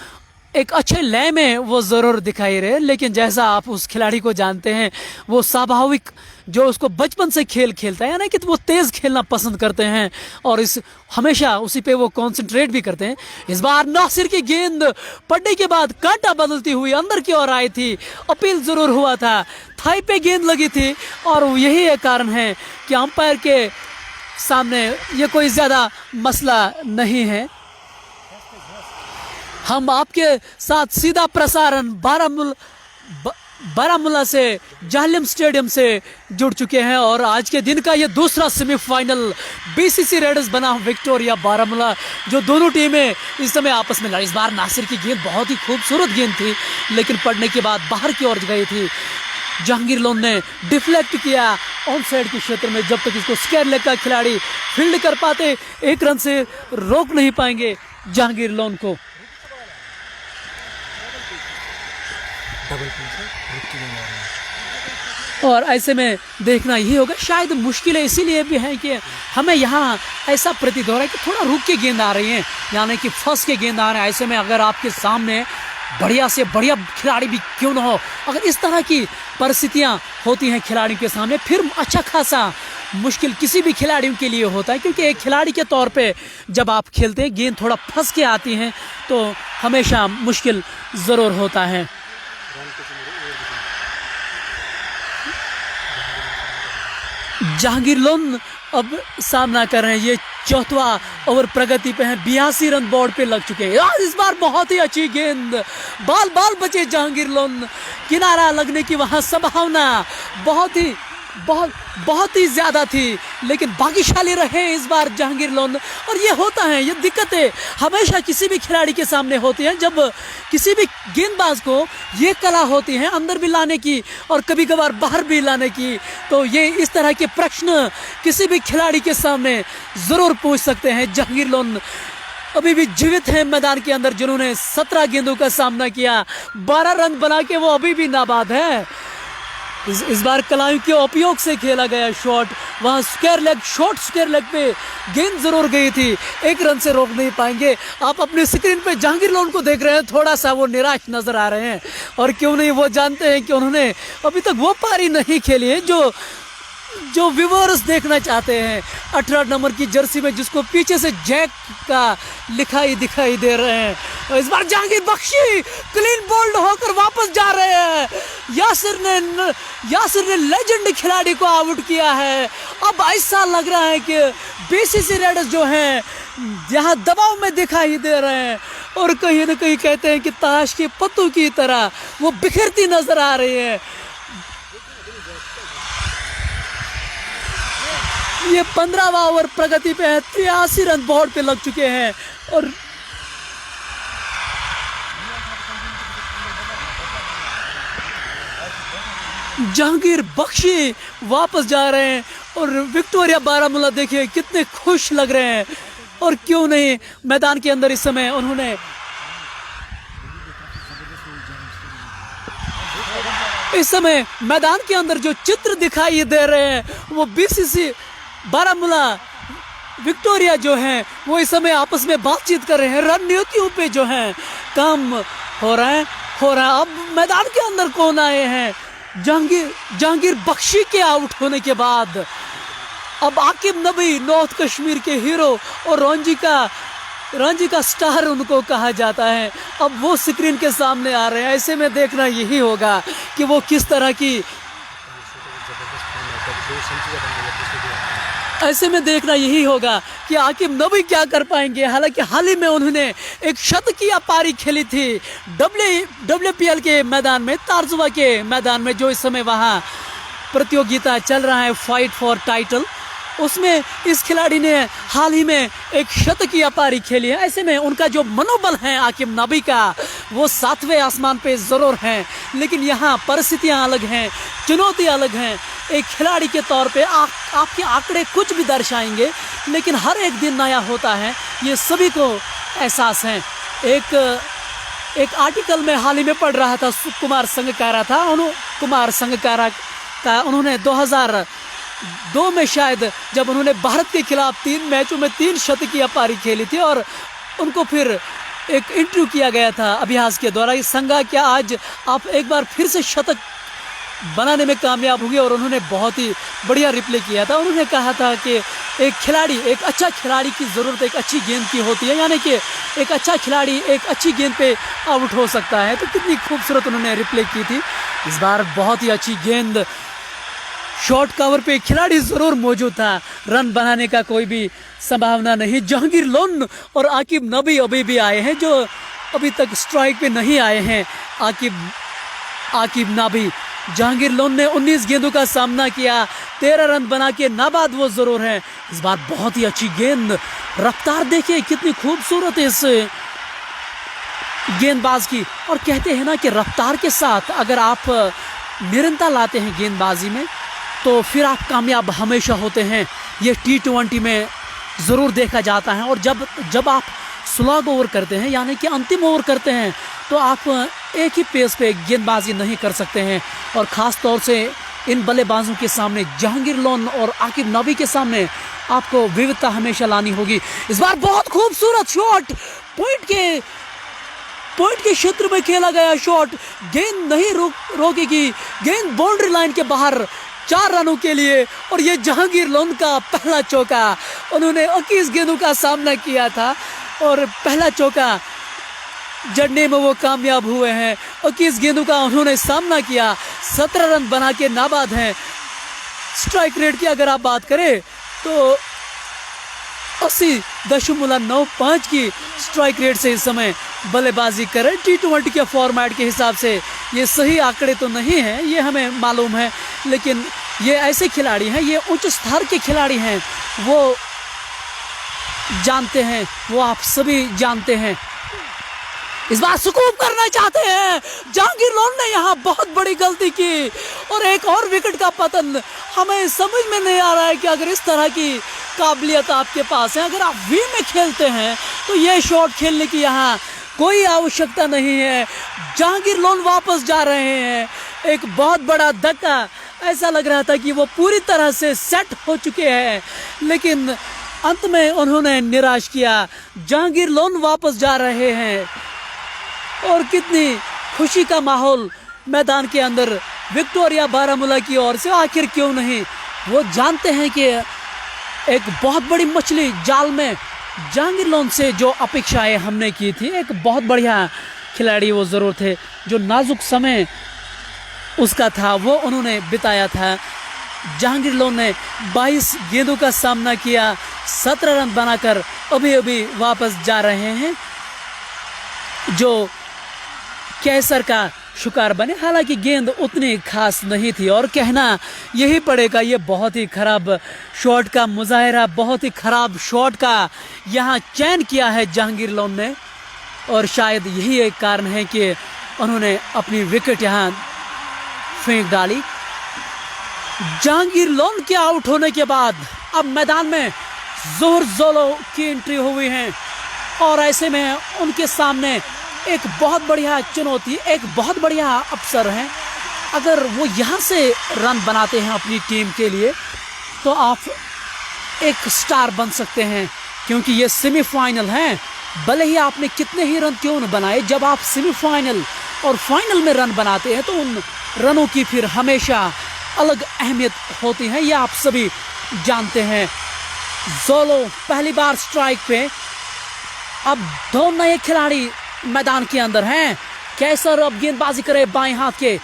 एक अच्छे लय में वो जरूर दिखाई रहे, लेकिन जैसा आप उस खिलाड़ी को जानते हैं, वो स्वाभाविक जो उसको बचपन से खेलता है, यानी कि वो तेज खेलना पसंद करते हैं और हमेशा उसी पे वो कंसंट्रेट भी करते हैं। इस बार नासिर की गेंद पड़ने के बाद कांटा बदलती हुई अंदर की ओर आई थी। अपील जरूर हुआ था, थाई पे गेंद लगी थी, और यही एक कारण है कि अंपायर के सामने ये कोई ज्यादा मसला नहीं है। हम आपके साथ सीधा प्रसारण बारामूला से जालिम स्टेडियम से जुड़ चुके हैं, और आज के दिन का ये दूसरा सेमीफाइनल बीसीसी रेड्स बनाम विक्टोरिया बारामूला, जो दोनों टीमें इस समय आपस में लड़ी। इस बार नासिर की गेंद बहुत ही खूबसूरत गेंद थी, लेकिन पड़ने के बाद बाहर की ओर गई थी। जहांगीर लोन ने डिफ्लेक्ट किया ऑन साइड के क्षेत्र में। जब तक इसको स्क्वायर लेग का खिलाड़ी फील्ड कर पाते, 1 रन से रोक नहीं पाएंगे जहांगीर लोन को। और ऐसे में देखना यही होगा। शायद मुश्किलें इसीलिए भी हैं कि हमें यहाँ ऐसा प्रतीत हो रहा है कि थोड़ा रुक के गेंद आ रही हैं, यानी कि फंस के गेंद आ रहे हैं। ऐसे में अगर आपके सामने बढ़िया से बढ़िया खिलाड़ी भी क्यों ना हो, अगर इस तरह की परिस्थितियाँ होती हैं खिलाड़ियों के सामने, फिर अच्छा खासा मुश्किल किसी भी खिलाड़ियों के लिए होता है। क्योंकि एक खिलाड़ी के तौर पे जब आप खेलते हैं, गेंद थोड़ा फंस के आती हैं तो हमेशा मुश्किल ज़रूर होता है। जहांगीर लोन अब सामना कर रहे हैं, ये 4वां ओवर प्रगति पे हैं, 82 रन बोर्ड पे लग चुके हैं। इस बार बहुत ही अच्छी गेंद, बाल बचे जहांगीर लोन, किनारा लगने की वहां संभावना बहुत ही ज्यादा थी, लेकिन भाग्यशाली रहे इस बार जहांगीर लोन। और ये होता है, ये दिक्कतें हमेशा किसी भी खिलाड़ी के सामने होती हैं। जब किसी भी गेंदबाज को ये कला होती है अंदर भी लाने की और कभी कभार बाहर भी लाने की, तो ये इस तरह के प्रश्न किसी भी खिलाड़ी के सामने जरूर पूछ सकते हैं। जहांगीर लोन अभी भी जीवित हैं मैदान के अंदर, जिन्होंने 17 गेंदों का सामना किया, 12 रन बना के वो अभी भी नाबाद है। इस बार कलाइयों के उपयोग से खेला गया शॉट, वहाँ square leg, short square leg पे गेंद जरूर गई थी, 1 रन से रोक नहीं पाएंगे। आप अपनी स्क्रीन पे जहांगीर लोन को देख रहे हैं, थोड़ा सा वो निराश नजर आ रहे हैं, और क्यों नहीं, वो जानते हैं कि उन्होंने अभी तक वो पारी नहीं खेली है जो व्यूअर्स देखना चाहते हैं। 18 नंबर की जर्सी में जिसको पीछे से जैक का दिखाई दे रहे हैं। और इस बार जहांगीर बख्शी क्लीन बोल्ड होकर वापस जा रहे हैं। यासिर ने लेजेंड खिलाड़ी को आउट किया है। अब ऐसा लग रहा है कि बीसीसी रेडर्स जो हैं यहाँ दबाव में दिखाई दे रहे हैं, और कहीं ना कहीं कहते हैं कि ताश के पत्तों की तरह वो बिखरती नजर आ रही है। ये 15वां ओवर प्रगति पे है, 83 रन बोर्ड पे लग चुके हैं, और जहांगीर बख्शी वापस जा रहे हैं, और विक्टोरिया बारामूला देखिए कितने खुश लग रहे हैं। और क्यों नहीं, मैदान के अंदर इस समय उन्होंने मैदान के अंदर जो चित्र दिखाई दे रहे हैं, वो बीसीसी बारामूला विक्टोरिया जो हैं वो इस समय आपस में बातचीत कर रहे हैं, रणनीतियों पे जो है काम हो रहा है। अब मैदान के अंदर कौन आए हैं? जहांगीर बख्शी के आउट होने के बाद अब आकिब नबी, नॉर्थ कश्मीर के हीरो और रणजी का स्टार उनको कहा जाता है, अब वो स्क्रीन के सामने आ रहे हैं। ऐसे में देखना यही होगा कि वो किस तरह की आकिब नबी क्या कर पाएंगे। हालांकि हाल ही में उन्होंने एक शतकीय पारी खेली थी WPL के मैदान में, तारजुआ के मैदान में, जो इस समय वहाँ प्रतियोगिता चल रहा है, फाइट फॉर टाइटल, उसमें इस खिलाड़ी ने हाल ही में एक शतकीय पारी खेली है। ऐसे में उनका जो मनोबल है आकिब नबी का, वो 7वें आसमान पे ज़रूर हैं, लेकिन यहाँ परिस्थितियाँ अलग हैं, चुनौती अलग हैं। एक खिलाड़ी के तौर पे आपके आंकड़े कुछ भी दर्शाएंगे, लेकिन हर एक दिन नया होता है, ये सभी को एहसास है। एक आर्टिकल में हाल ही में पढ़ रहा था, कुमार संगकारा था, कुमार संगकारा का उन्होंने 2002 में शायद, जब उन्होंने भारत के खिलाफ 3 मैचों में 3 शतकीय पारी खेली थी, और उनको फिर एक इंटरव्यू किया गया था अभ्यास के दौरान, संगा क्या आज आप एक बार फिर से शतक बनाने में कामयाब होंगे? और उन्होंने बहुत ही बढ़िया रिप्लाई किया था। उन्होंने कहा था कि एक अच्छा खिलाड़ी की ज़रूरत एक अच्छी गेंद की होती है, यानी कि एक अच्छा खिलाड़ी एक अच्छी गेंद पे आउट हो सकता है। तो कितनी खूबसूरत उन्होंने रिप्लाई की थी। इस बार बहुत ही अच्छी गेंद, शॉर्ट कवर पे खिलाड़ी ज़रूर मौजूद था, रन बनाने का कोई भी संभावना नहीं। जहांगीर लोन और आकिब नबी अभी भी आए हैं, जो अभी तक स्ट्राइक पे नहीं आए हैं। आकिब नबी, जहांगीर लोन ने 19 गेंदों का सामना किया, 13 रन बना के नाबाद वो जरूर है। इस बार बहुत ही अच्छी गेंद, रफ्तार देखिए कितनी खूबसूरत है इस गेंदबाज की। और कहते हैं ना कि रफ्तार के साथ अगर आप निरंतर लाते हैं गेंदबाजी में, तो फिर आप कामयाब हमेशा होते हैं। ये T20 में ज़रूर देखा जाता है। और जब आप स्लॉग ओवर करते हैं, यानी कि अंतिम ओवर करते हैं, तो आप एक ही पेस पे गेंदबाजी नहीं कर सकते हैं। और ख़ास तौर से इन बल्लेबाजों के सामने, जहांगीर लोन और आकिब नबी के सामने, आपको विविधता हमेशा लानी होगी। इस बार बहुत खूबसूरत शॉट, पॉइंट के क्षेत्र में खेला गया शॉट, गेंद नहीं रोकेगी, गेंद बाउंड्री लाइन के बाहर 4 रनों के लिए। और ये जहांगीर लोन का पहला चौका, उन्होंने 21 गेंदों का सामना किया था और पहला चौका जड़ने में वो कामयाब हुए हैं। 21 गेंदों का उन्होंने सामना किया, 17 रन बना के नाबाद हैं। स्ट्राइक रेट की अगर आप बात करें तो 80.95 की स्ट्राइक रेट से इस समय बल्लेबाजी करें। T20 के फॉर्मेट के हिसाब से ये सही आंकड़े तो नहीं हैं, ये हमें मालूम है, लेकिन ये ऐसे खिलाड़ी हैं, ये उच्च स्तर के खिलाड़ी हैं, वो जानते हैं, वो आप सभी जानते हैं। इस बार स्कूप करना चाहते हैं, जहांगीर लोन ने यहाँ बहुत बड़ी गलती की और एक और विकेट का पतन। हमें समझ में नहीं आ रहा है कि अगर इस तरह की काबिलियत आपके पास है, अगर आप वी में खेलते हैं, तो ये शॉट खेलने की यहाँ कोई आवश्यकता नहीं है। जहांगीर लोन वापस जा रहे हैं, एक बहुत बड़ा धक्का, ऐसा लग रहा था कि वो पूरी तरह से सेट हो चुके हैं, लेकिन अंत में उन्होंने निराश किया। जहांगीर लोन वापस जा रहे हैं और कितनी खुशी का माहौल मैदान के अंदर विक्टोरिया बारामूला की ओर से। आखिर क्यों नहीं, वो जानते हैं कि एक बहुत बड़ी मछली जाल में जहांगीर लोन से जो अपेक्षाएं हमने की थी, एक बहुत बढ़िया खिलाड़ी वो ज़रूर थे। जो नाजुक समय उसका था वो उन्होंने बिताया था। जहांगीर लोन ने 22 गेंदों का सामना किया, 17 रन बनाकर अभी अभी वापस जा रहे हैं, जो कैसर का शिकार बने। हालांकि गेंद उतनी खास नहीं थी और कहना यही पड़ेगा, ये बहुत ही खराब शॉट का मुजाहरा, बहुत ही खराब शॉट का यहाँ चयन किया है जहांगीर लोन ने, और शायद यही एक कारण है कि उन्होंने अपनी विकेट यहाँ फेंक डाली। जहांगीर लोन के आउट होने के बाद अब मैदान में जोहर जोलो की एंट्री हुई है और ऐसे में उनके सामने एक बहुत बढ़िया चुनौती, एक बहुत बढ़िया अवसर है। अगर वो यहाँ से रन बनाते हैं अपनी टीम के लिए तो आप एक स्टार बन सकते हैं, क्योंकि ये सेमीफाइनल है। भले ही आपने कितने ही रन क्यों न बनाए, जब आप सेमीफाइनल और फाइनल में रन बनाते हैं तो उन रनों की फिर हमेशा अलग अहमियत होती है, ये आप सभी जानते हैं। जोलो पहली बार स्ट्राइक पे। अब दो नए खिलाड़ी मैदान के अंदर हैं। कैसर अब गेंदबाजी करे बाएं हाथ के,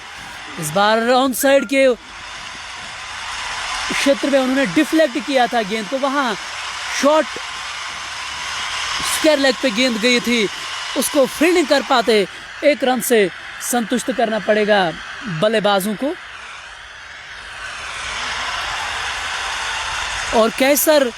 इस बार ऑन साइड के क्षेत्र में उन्होंने डिफ्लेक्ट किया था गेंद को, वहां शॉट स्क्वायर लेग पे गेंद गई थी, उसको फील्डिंग कर पाते। एक रन से संतुष्ट करना पड़ेगा बल्लेबाजों को। और कैसर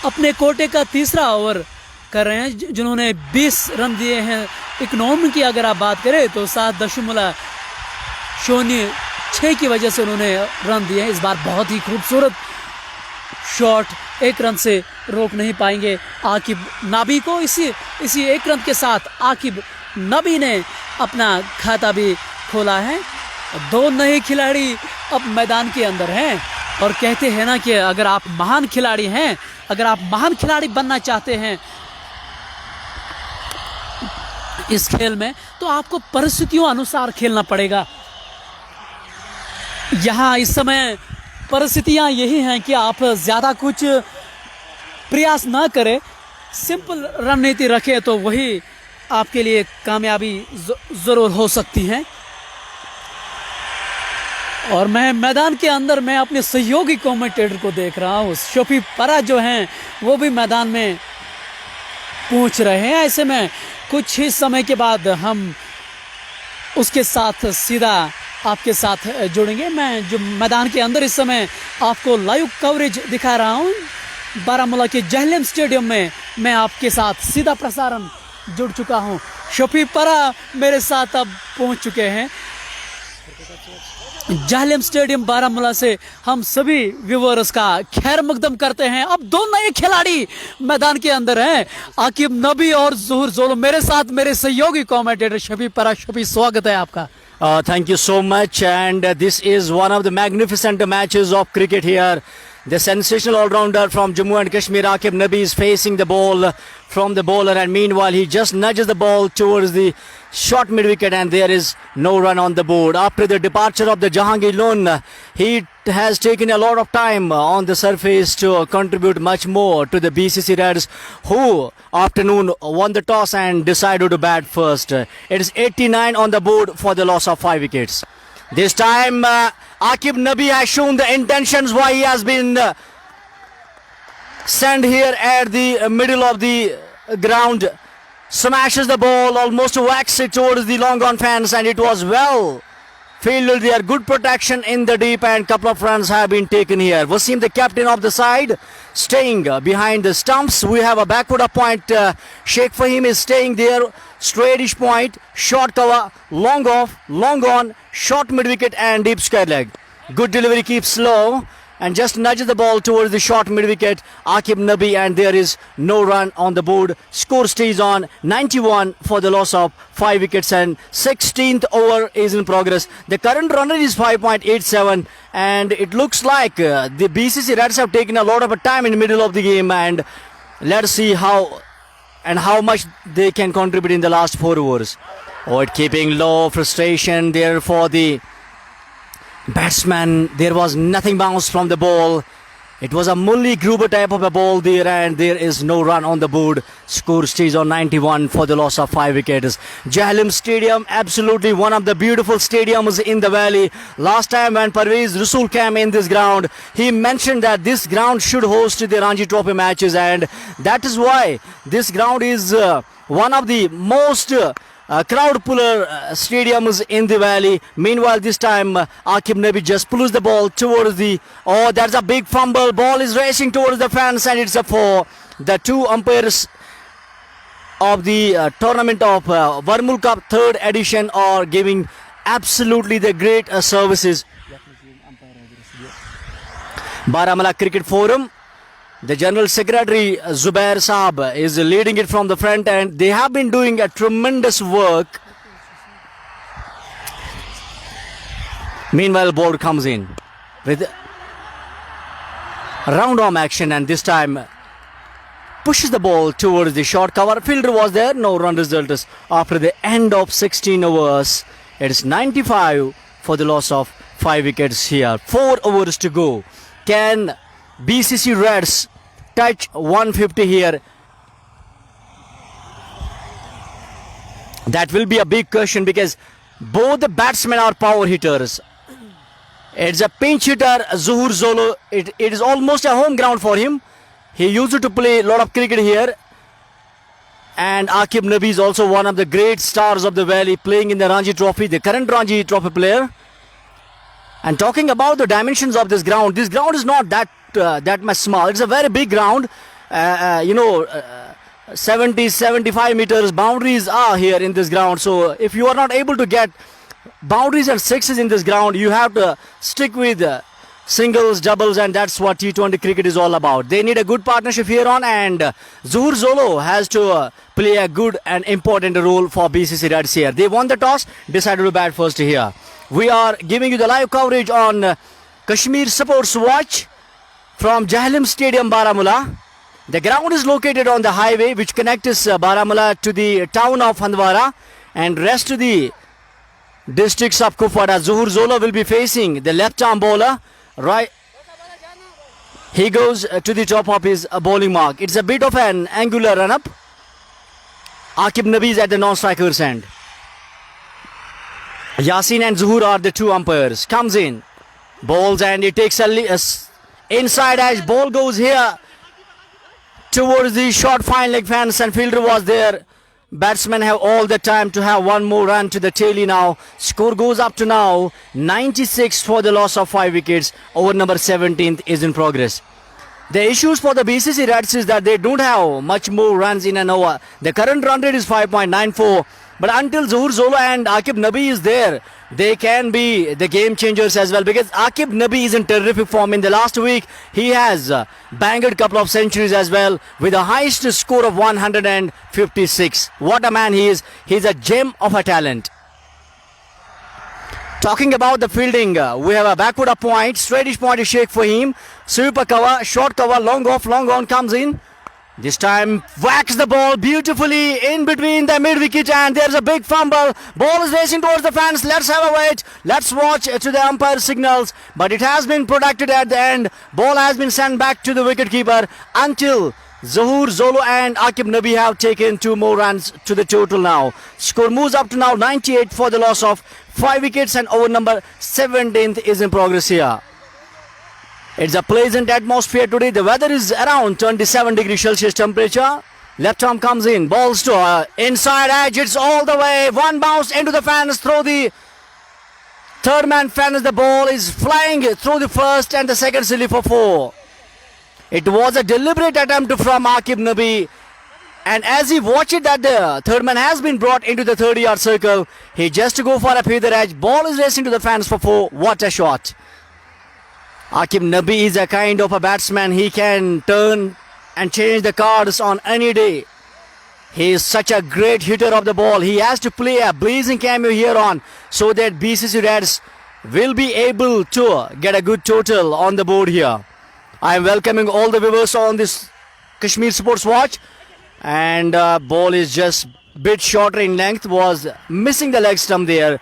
अपने कोटे का तीसरा ओवर कर रहे हैं, जिन्होंने 20 रन दिए हैं। इकोनॉमी की अगर आप बात करें तो 7.06 की वजह से उन्होंने रन दिए हैं। इस बार बहुत ही खूबसूरत शॉट, एक रन से रोक नहीं पाएंगे आकिब नबी को। इसी एक रन के साथ आकिब नबी ने अपना खाता भी खोला है। दो नए खिलाड़ी अब मैदान के अंदर हैं और कहते हैं ना कि अगर आप महान खिलाड़ी हैं, अगर आप महान खिलाड़ी बनना चाहते हैं इस खेल में, तो आपको परिस्थितियों अनुसार खेलना पड़ेगा। यहाँ इस समय परिस्थितियाँ यही हैं कि आप ज़्यादा कुछ प्रयास ना करें, सिंपल रणनीति रखें तो वही आपके लिए कामयाबी ज़रूर हो सकती है। और मैं मैदान के अंदर मैं अपने सहयोगी कमेंटेटर को देख रहा हूँ, शफी परा जो हैं वो भी मैदान में पूछ रहे हैं। ऐसे में कुछ ही समय के बाद हम उसके साथ सीधा आपके साथ जुड़ेंगे। मैं जो मैदान के अंदर इस समय आपको लाइव कवरेज दिखा रहा हूँ बारामूला के जहलम स्टेडियम में, मैं आपके साथ सीधा प्रसारण जुड़ चुका हूँ। शफी परा मेरे साथ अब पहुँच चुके हैं जहलम स्टेडियम बारामूला से। हम सभी व्यूअर्स का खैर मकदम करते हैं। अब दो नए खिलाड़ी मैदान के अंदर हैं, आकिब नबी और जोहर जोलो। मेरे साथ मेरे सहयोगी कमेंटेटर शफी परा। शफी, स्वागत है आपका। Thank you so much, and this is one of the magnificent matches of cricket here. The sensational all-rounder from Jammu and Kashmir, Aqib Nabi, is facing the ball from the bowler, and meanwhile he just nudges the ball towards the short mid-wicket, and there is no run on the board. After the departure of the Jahangir Loan, he has taken a lot of time on the surface to contribute much more to the BCC Reds, who afternoon won the toss and decided to bat first. It is 89 on the board for the loss of 5 wickets. This time Aqib Nabi has shown the intentions why he has been sent here at the middle of the ground. Smashes the ball, almost whacks it towards the long on fence, and it was well fielded there. Good protection in the deep, and couple of runs have been taken here. Wasim, the captain of the side, staying behind the stumps. We have a backward up point. Sheikh Fahim is staying there. Straightish point, short cover, long off, long on, short mid wicket, and deep square leg. Good delivery, keeps slow, and just nudges the ball towards the short mid-wicket. Aqib Nabi, and there is no run on the board. Score stays on 91 for the loss of 5 wickets, and 16th over is in progress. The current run rate is 5.87, and it looks like the BCC Reds have taken a lot of time in the middle of the game, and let's see how much they can contribute in the last 4 overs. Oh, it keeping low, frustration there for the batsman. There was nothing bounced from the ball. It was a Mully Gruber type of a ball there, and there is no run on the board. Score stays on 91 for the loss of 5 wickets. Jahlim Stadium, absolutely one of the beautiful stadiums in the valley. Last time when Parvez Rasool came in this ground, he mentioned that this ground should host the Ranji Trophy matches, and that is why this ground is one of the most crowd puller stadiums in the valley. Meanwhile, this time Aqib Nabi just pulls the ball towards the... Oh, that's a big fumble. Ball is racing towards the fence, and it's a 4. The 2 umpires of the tournament of Varmul Cup 3rd edition are giving absolutely the great services. Baramulla Cricket Forum, the General Secretary Zubair Saab is leading it from the front, and they have been doing a tremendous work. Meanwhile, ball comes in with round arm action, and this time pushes the ball towards the short cover. Fielder was there, no run result after the end of 16 overs. It is 95 for the loss of 5 wickets here. 4 overs to go. Can BCC Reds touch 150 here? That will be a big question, because both the batsmen are power hitters. It's a pinch hitter, Zuhur Zolo. It is almost a home ground for him. He used to play a lot of cricket here. And Aqib Nabi is also one of the great stars of the valley, playing in the Ranji Trophy, the current Ranji Trophy player. And talking about the dimensions of this ground is not that much small. It's a very big ground. 75 meters boundaries are here in this ground. So if you are not able to get boundaries and sixes in this ground, you have to stick with singles, doubles, and that's what T20 cricket is all about. They need a good partnership here on, and Zuhur Zolo has to play a good and important role for BCC Reds here. They won the toss, decided to bat first here. We are giving you the live coverage on Kashmir Sports Watch from Jahlim Stadium, Baramulla. The ground is located on the highway which connects Baramulla to the town of Handwara and rest to the districts of Kupwara. Zuhur Zolo will be facing the left arm bowler. Right, he goes to the top of his bowling mark. It's a bit of an angular run-up. Aqib Nabi is at the non-striker's end. Yasin and Zuhur are the 2 umpires. Comes in, bowls, and it takes a inside edge. Ball goes here towards the short fine leg fence, and fielder was there. Batsmen have all the time to have one more run to the taily now. Score goes up to now 96 for the loss of 5 wickets. Over number 17th is in progress. The issues for the BCC Reds is that they don't have much more runs in an over. The current run rate is 5.94. But until Zuhur Zolo and Aqib Nabi is there, they can be the game changers as well, because Aqib Nabi is in terrific form. In the last week, he has banged a couple of centuries as well, with the highest score of 156. What a man he is. He's a gem of a talent. Talking about the fielding, we have a backward up point. Straightish point is Sheikh Fahim. Sweeper cover, short cover, long off, long on comes in. This time whacks the ball beautifully in between the mid wicket, and there's a big fumble. Ball is racing towards the fence. Let's have a wait. Let's watch to the umpire signals. But it has been protected at the end. Ball has been sent back to the wicketkeeper until Zuhur Zolo and Aqib Nabi have taken 2 more runs to the total now. Score moves up to now 98 for the loss of 5 wickets, and over number 17th is in progress here. It's a pleasant atmosphere today. The weather is around 27 degrees Celsius temperature. Left arm comes in. Balls to inside edge. It's all the way. One bounce into the fence. Through the third man fence. The ball is flying through the first and the second silly for 4. It was a deliberate attempt from Aqib Nabi. And as he watched that the third man has been brought into the 30-yard circle, he just to go for a feather edge. Ball is racing to the fence for 4. What a shot. Aqib Nabi is a kind of a batsman. He can turn and change the cards on any day. He is such a great hitter of the ball. He has to play a blazing cameo here on so that BCC Reds will be able to get a good total on the board here. I am welcoming all the viewers on this Kashmir Sports Watch. And ball is just bit shorter in length, was missing the leg stump there.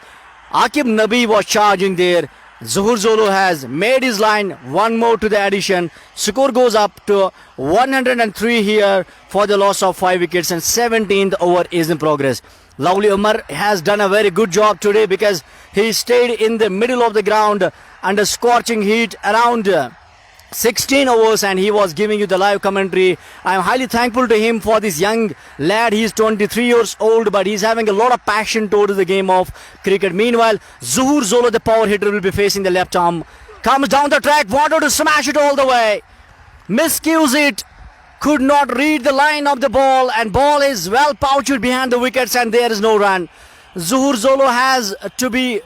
Aqib Nabi was charging there. Zuhur Zolo has made his line, one more to the addition. Score goes up to 103 here for the loss of 5 wickets, and 17th over is in progress. Lovely Umar has done a very good job today because he stayed in the middle of the ground under scorching heat around 16 overs, and he was giving you the live commentary. I am highly thankful to him for this young lad. He is 23 years old, but he's having a lot of passion towards the game of cricket. Meanwhile, Zuhur Zolo, the power hitter, will be facing the left arm. Comes down the track, wanted to smash it all the way. Miscues it. Could not read the line of the ball, and ball is well pouched behind the wickets, and there is no run. Zuhur Zolo has to be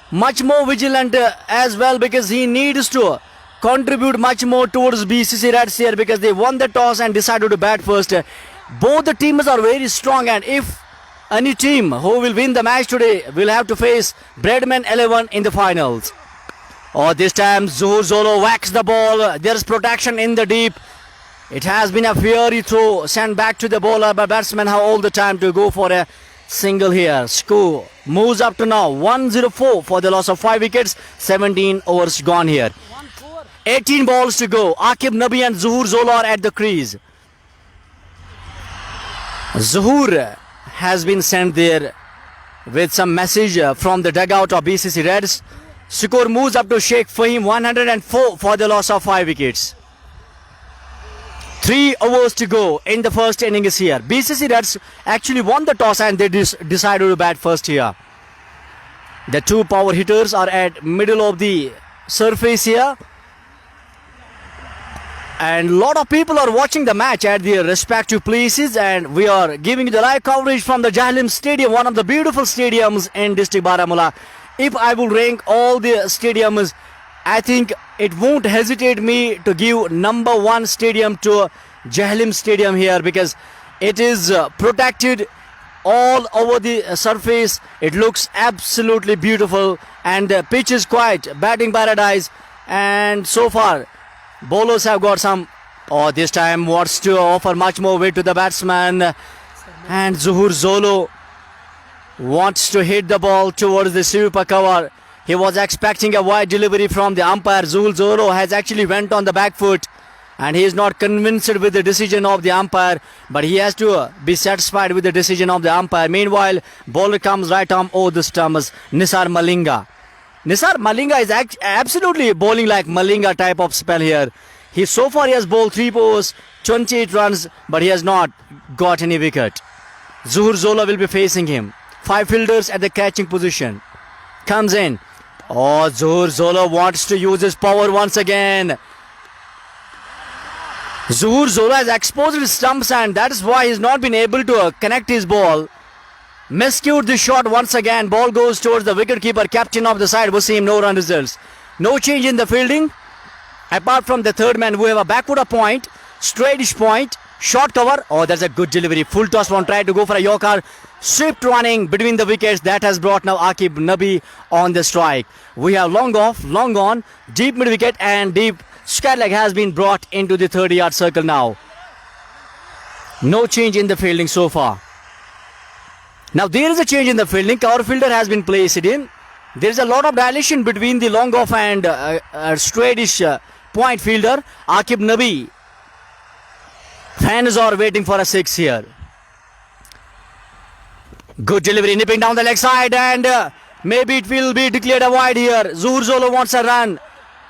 much more vigilant as well, because he needs to contribute much more towards BCC Reds here, because they won the toss and decided to bat first. Both the teams are very strong, and if any team who will win the match today will have to face Bradman 11 in the finals. Oh, this time Zuhur Zolo whacks the ball. There's protection in the deep. It has been a fiery throw sent back to the bowler, but batsmen have all the time to go for a single here. Score moves up to now 104 for the loss of 5 wickets. 17 overs gone here. 18 balls to go. Aqib Nabi and Zuhur Zolo are at the crease. Zuhur has been sent there with some message from the dugout of BCC Reds. Score moves up to Sheikh Fahim, 104 for the loss of 5 wickets. 3 overs to go in the first innings here. BCC Reds actually won the toss and they decided to bat first here. The two power hitters are at middle of the surface here. And a lot of people are watching the match at their respective places, and we are giving you the live coverage from the Jahlim Stadium, one of the beautiful stadiums in district Baramulla. If I will rank all the stadiums, I think it won't hesitate me to give number 1 stadium to Jahlim Stadium here, because it is protected all over the surface. It looks absolutely beautiful, and the pitch is quite batting paradise. And so far bowlers have got some. Oh, this time wants to offer much more weight to the batsman, and Zuhur Zolo wants to hit the ball towards the sweeper cover. He was expecting a wide delivery from the umpire. Zuhur Zolo has actually went on the back foot, and he is not convinced with the decision of the umpire, but he has to be satisfied with the decision of the umpire. Meanwhile, bowler comes right arm over the stumps, Nisar Malinga. Nisar Malinga is absolutely bowling like Malinga type of spell here. He so far he has bowled 3 overs, 28 runs, but he has not got any wicket. Zuhur Zolo will be facing him. 5 fielders at the catching position. Comes in. Oh, Zuhur Zolo wants to use his power once again. Zuhur Zolo has exposed his stumps, and that is why he has not been able to connect his ball. Miscued the shot once again. Ball goes towards the wicketkeeper, captain of the side, Wasim. No run results. No change in the fielding. Apart from the third man, we have a backward point, straightish point, short cover. Oh, that's a good delivery. Full toss one, tried to go for a Yorker. Swift running between the wickets. That has brought now Aqib Nabi on the strike. We have long off, long on, deep mid wicket, and deep square leg has been brought into the 30-yard circle now. No change in the fielding so far. Now there is a change in the fielding. Cover fielder has been placed in. There is a lot of dilation between the long off and straightish point fielder. Aqib Nabi. Fans are waiting for a 6 here. Good delivery, nipping down the leg side, and maybe it will be declared a wide here. Zuhur Zolo wants a run.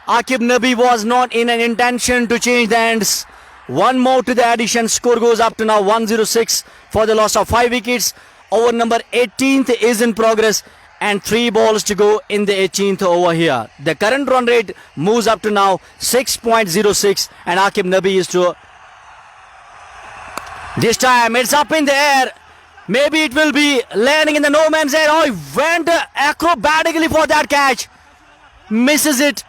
Aqib Nabi was not in an intention to change the ends. One more to the addition. Score goes up to now 106 for the loss of 5 wickets. Over number 18th is in progress, and 3 balls to go in the 18th over here. The current run rate moves up to now 6.06, and Aqib Nabi is to. This time it's up in the air. Maybe it will be landing in the no man's air. Oh, he went acrobatically for that catch. Misses it.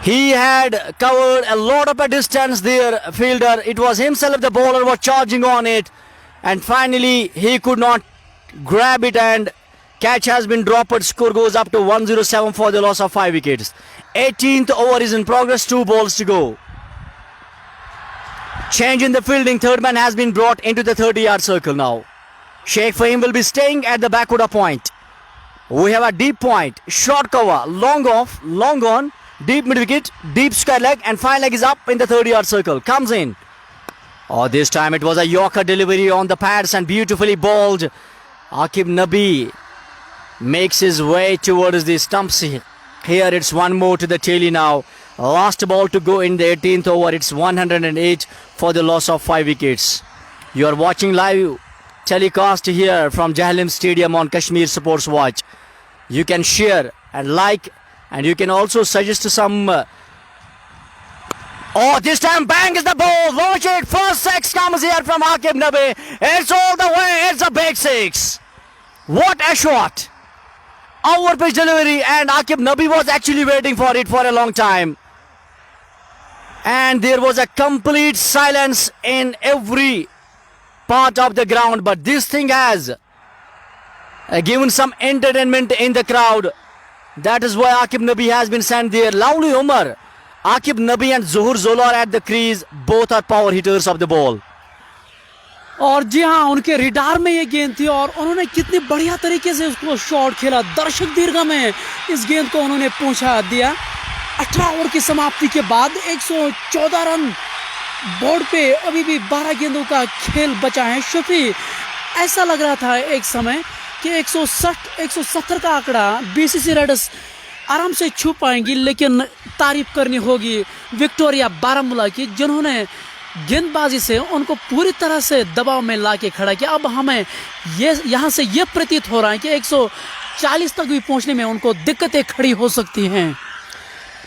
He had covered a lot of a distance there, fielder. It was himself, the bowler was charging on it. And finally, he could not grab it and catch has been dropped. Score goes up to 107 for the loss of 5 wickets. 18th over is in progress, 2 balls to go. Change in the fielding, third man has been brought into the 30-yard circle now. Sheikh Fahim will be staying at the backward of point. We have a deep point, short cover, long off, long on, deep mid wicket, deep square leg, and fine leg is up in the 30-yard circle. Comes in. Oh, this time it was a Yorker delivery on the pads and beautifully bowled. Aqib Nabi makes his way towards the stumps. Here it's one more to the taily now. Last ball to go in the 18th over. It's 108 for the loss of 5 wickets. You are watching live telecast here from Jahlim Stadium on Kashmir Sports Watch. You can share and like, and you can also suggest some. Oh, this time bang is the ball. Launch it. First 6 comes here from Aqib Nabi. It's all the way. It's a big 6. What a shot. Over pitch delivery, and Aqib Nabi was actually waiting for it for a long time. And there was a complete silence in every part of the ground. But this thing has given some entertainment in the crowd. That is why Aqib Nabi has been sent there. Lovely Umar. Aqib Nabi and Zuhur Zola are at the crease. Both are power hitters of the ball. और जी हाँ, उनके रिडार में ये गेंद थी और उन्होंने कितनी बढ़िया तरीके से उसको शॉट खेला. दर्शक दीर्घा में इस गेंद को उन्होंने पहुंचा दिया. 18 ओवर की समाप्ति के बाद 114 रन बोर्ड पे. अभी भी 12 गेंदों का खेल बचा है. शफी, ऐसा लग रहा था एक समय कि 170 का आंकड़ा बीसीसी रेडर्स आराम से छू पाएंगी, लेकिन तारीफ करनी होगी विक्टोरिया बारामूला की, जिन्होंने गेंदबाजी से उनको पूरी तरह से दबाव में लाके खड़ा किया. अब हमें ये यहाँ से ये प्रतीत हो रहा है कि 140 तक भी पहुंचने में उनको दिक्कतें खड़ी हो सकती हैं.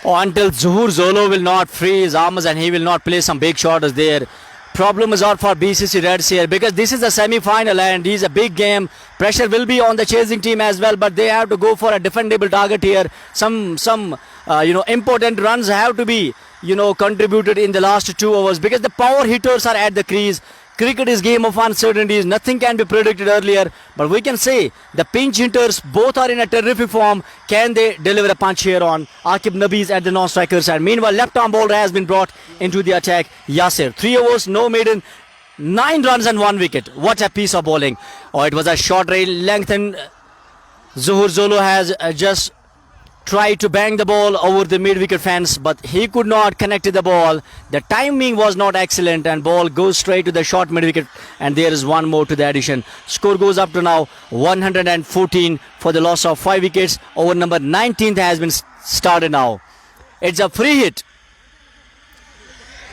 Until Zuhur Zolo will not free his arms and he will not play some big shots there. Problems are for BCC Reds here because this is a semi-final and it's a big game. Pressure will be on the chasing team as well, but they have to go for a defendable target here. Some important runs have to be contributed in the last 2 overs because the power hitters are at the crease. Cricket is game of uncertainties. Nothing can be predicted earlier, but we can say the pinch hitters both are in a terrific form. Can they deliver a punch here on? Aqib Nabi is at the non-striker side. Meanwhile, left-arm bowler has been brought into the attack. Yasir, 3 overs, no maiden, 9 runs and 1 wicket. What a piece of bowling. Oh, it was a short rail length and Zuhur Zolo has just tried to bang the ball over the mid-wicket fence, but he could not connect to the ball. The timing was not excellent and ball goes straight to the short mid-wicket, and there is one more to the addition. Score goes up to now 114 for the loss of 5 wickets. Over number 19th has been started now. It's a free hit.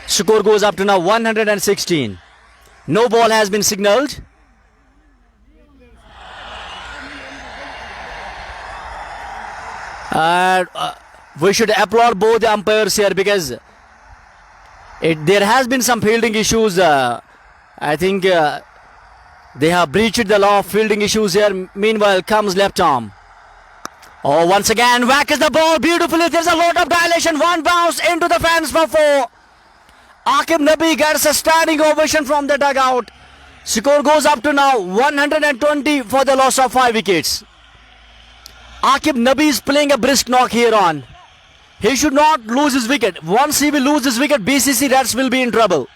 Score goes up to now 116. No ball has been signalled. We should applaud both the umpires here because there has been some fielding issues. I think they have breached the law of fielding issues here. Meanwhile comes left arm. Oh, once again whack is the ball beautifully. There's a lot of dilation. One bounce into the fence for 4. Aqib Nabi gets a standing ovation from the dugout. Score goes up to now 120 for the loss of 5 wickets. Aqib Nabi is playing a brisk knock here on. He should not lose his wicket. Once he will lose his wicket, BCC Reds will be in trouble.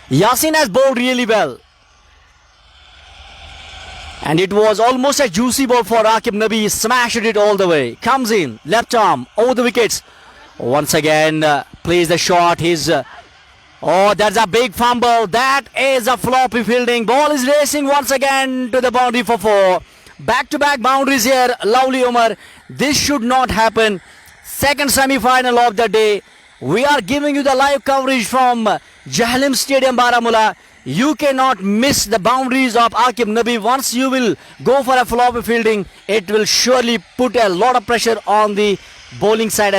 Yasin has bowled really well. And it was almost a juicy ball for Aqib Nabi. He smashed it all the way. Comes in, left arm, over the wickets. Once again, plays the shot. Oh, that's a big fumble. That is a floppy fielding. Ball is racing once again to the boundary for 4. Back-to-back boundaries here, lovely Umar. This should not happen. Second semi-final of the day. We are giving you the live coverage from Jahlim Stadium, Baramulla. You cannot miss the boundaries of Aqib Nabi. Once you will go for a floppy fielding, it will surely put a lot of pressure on the bowling side as well.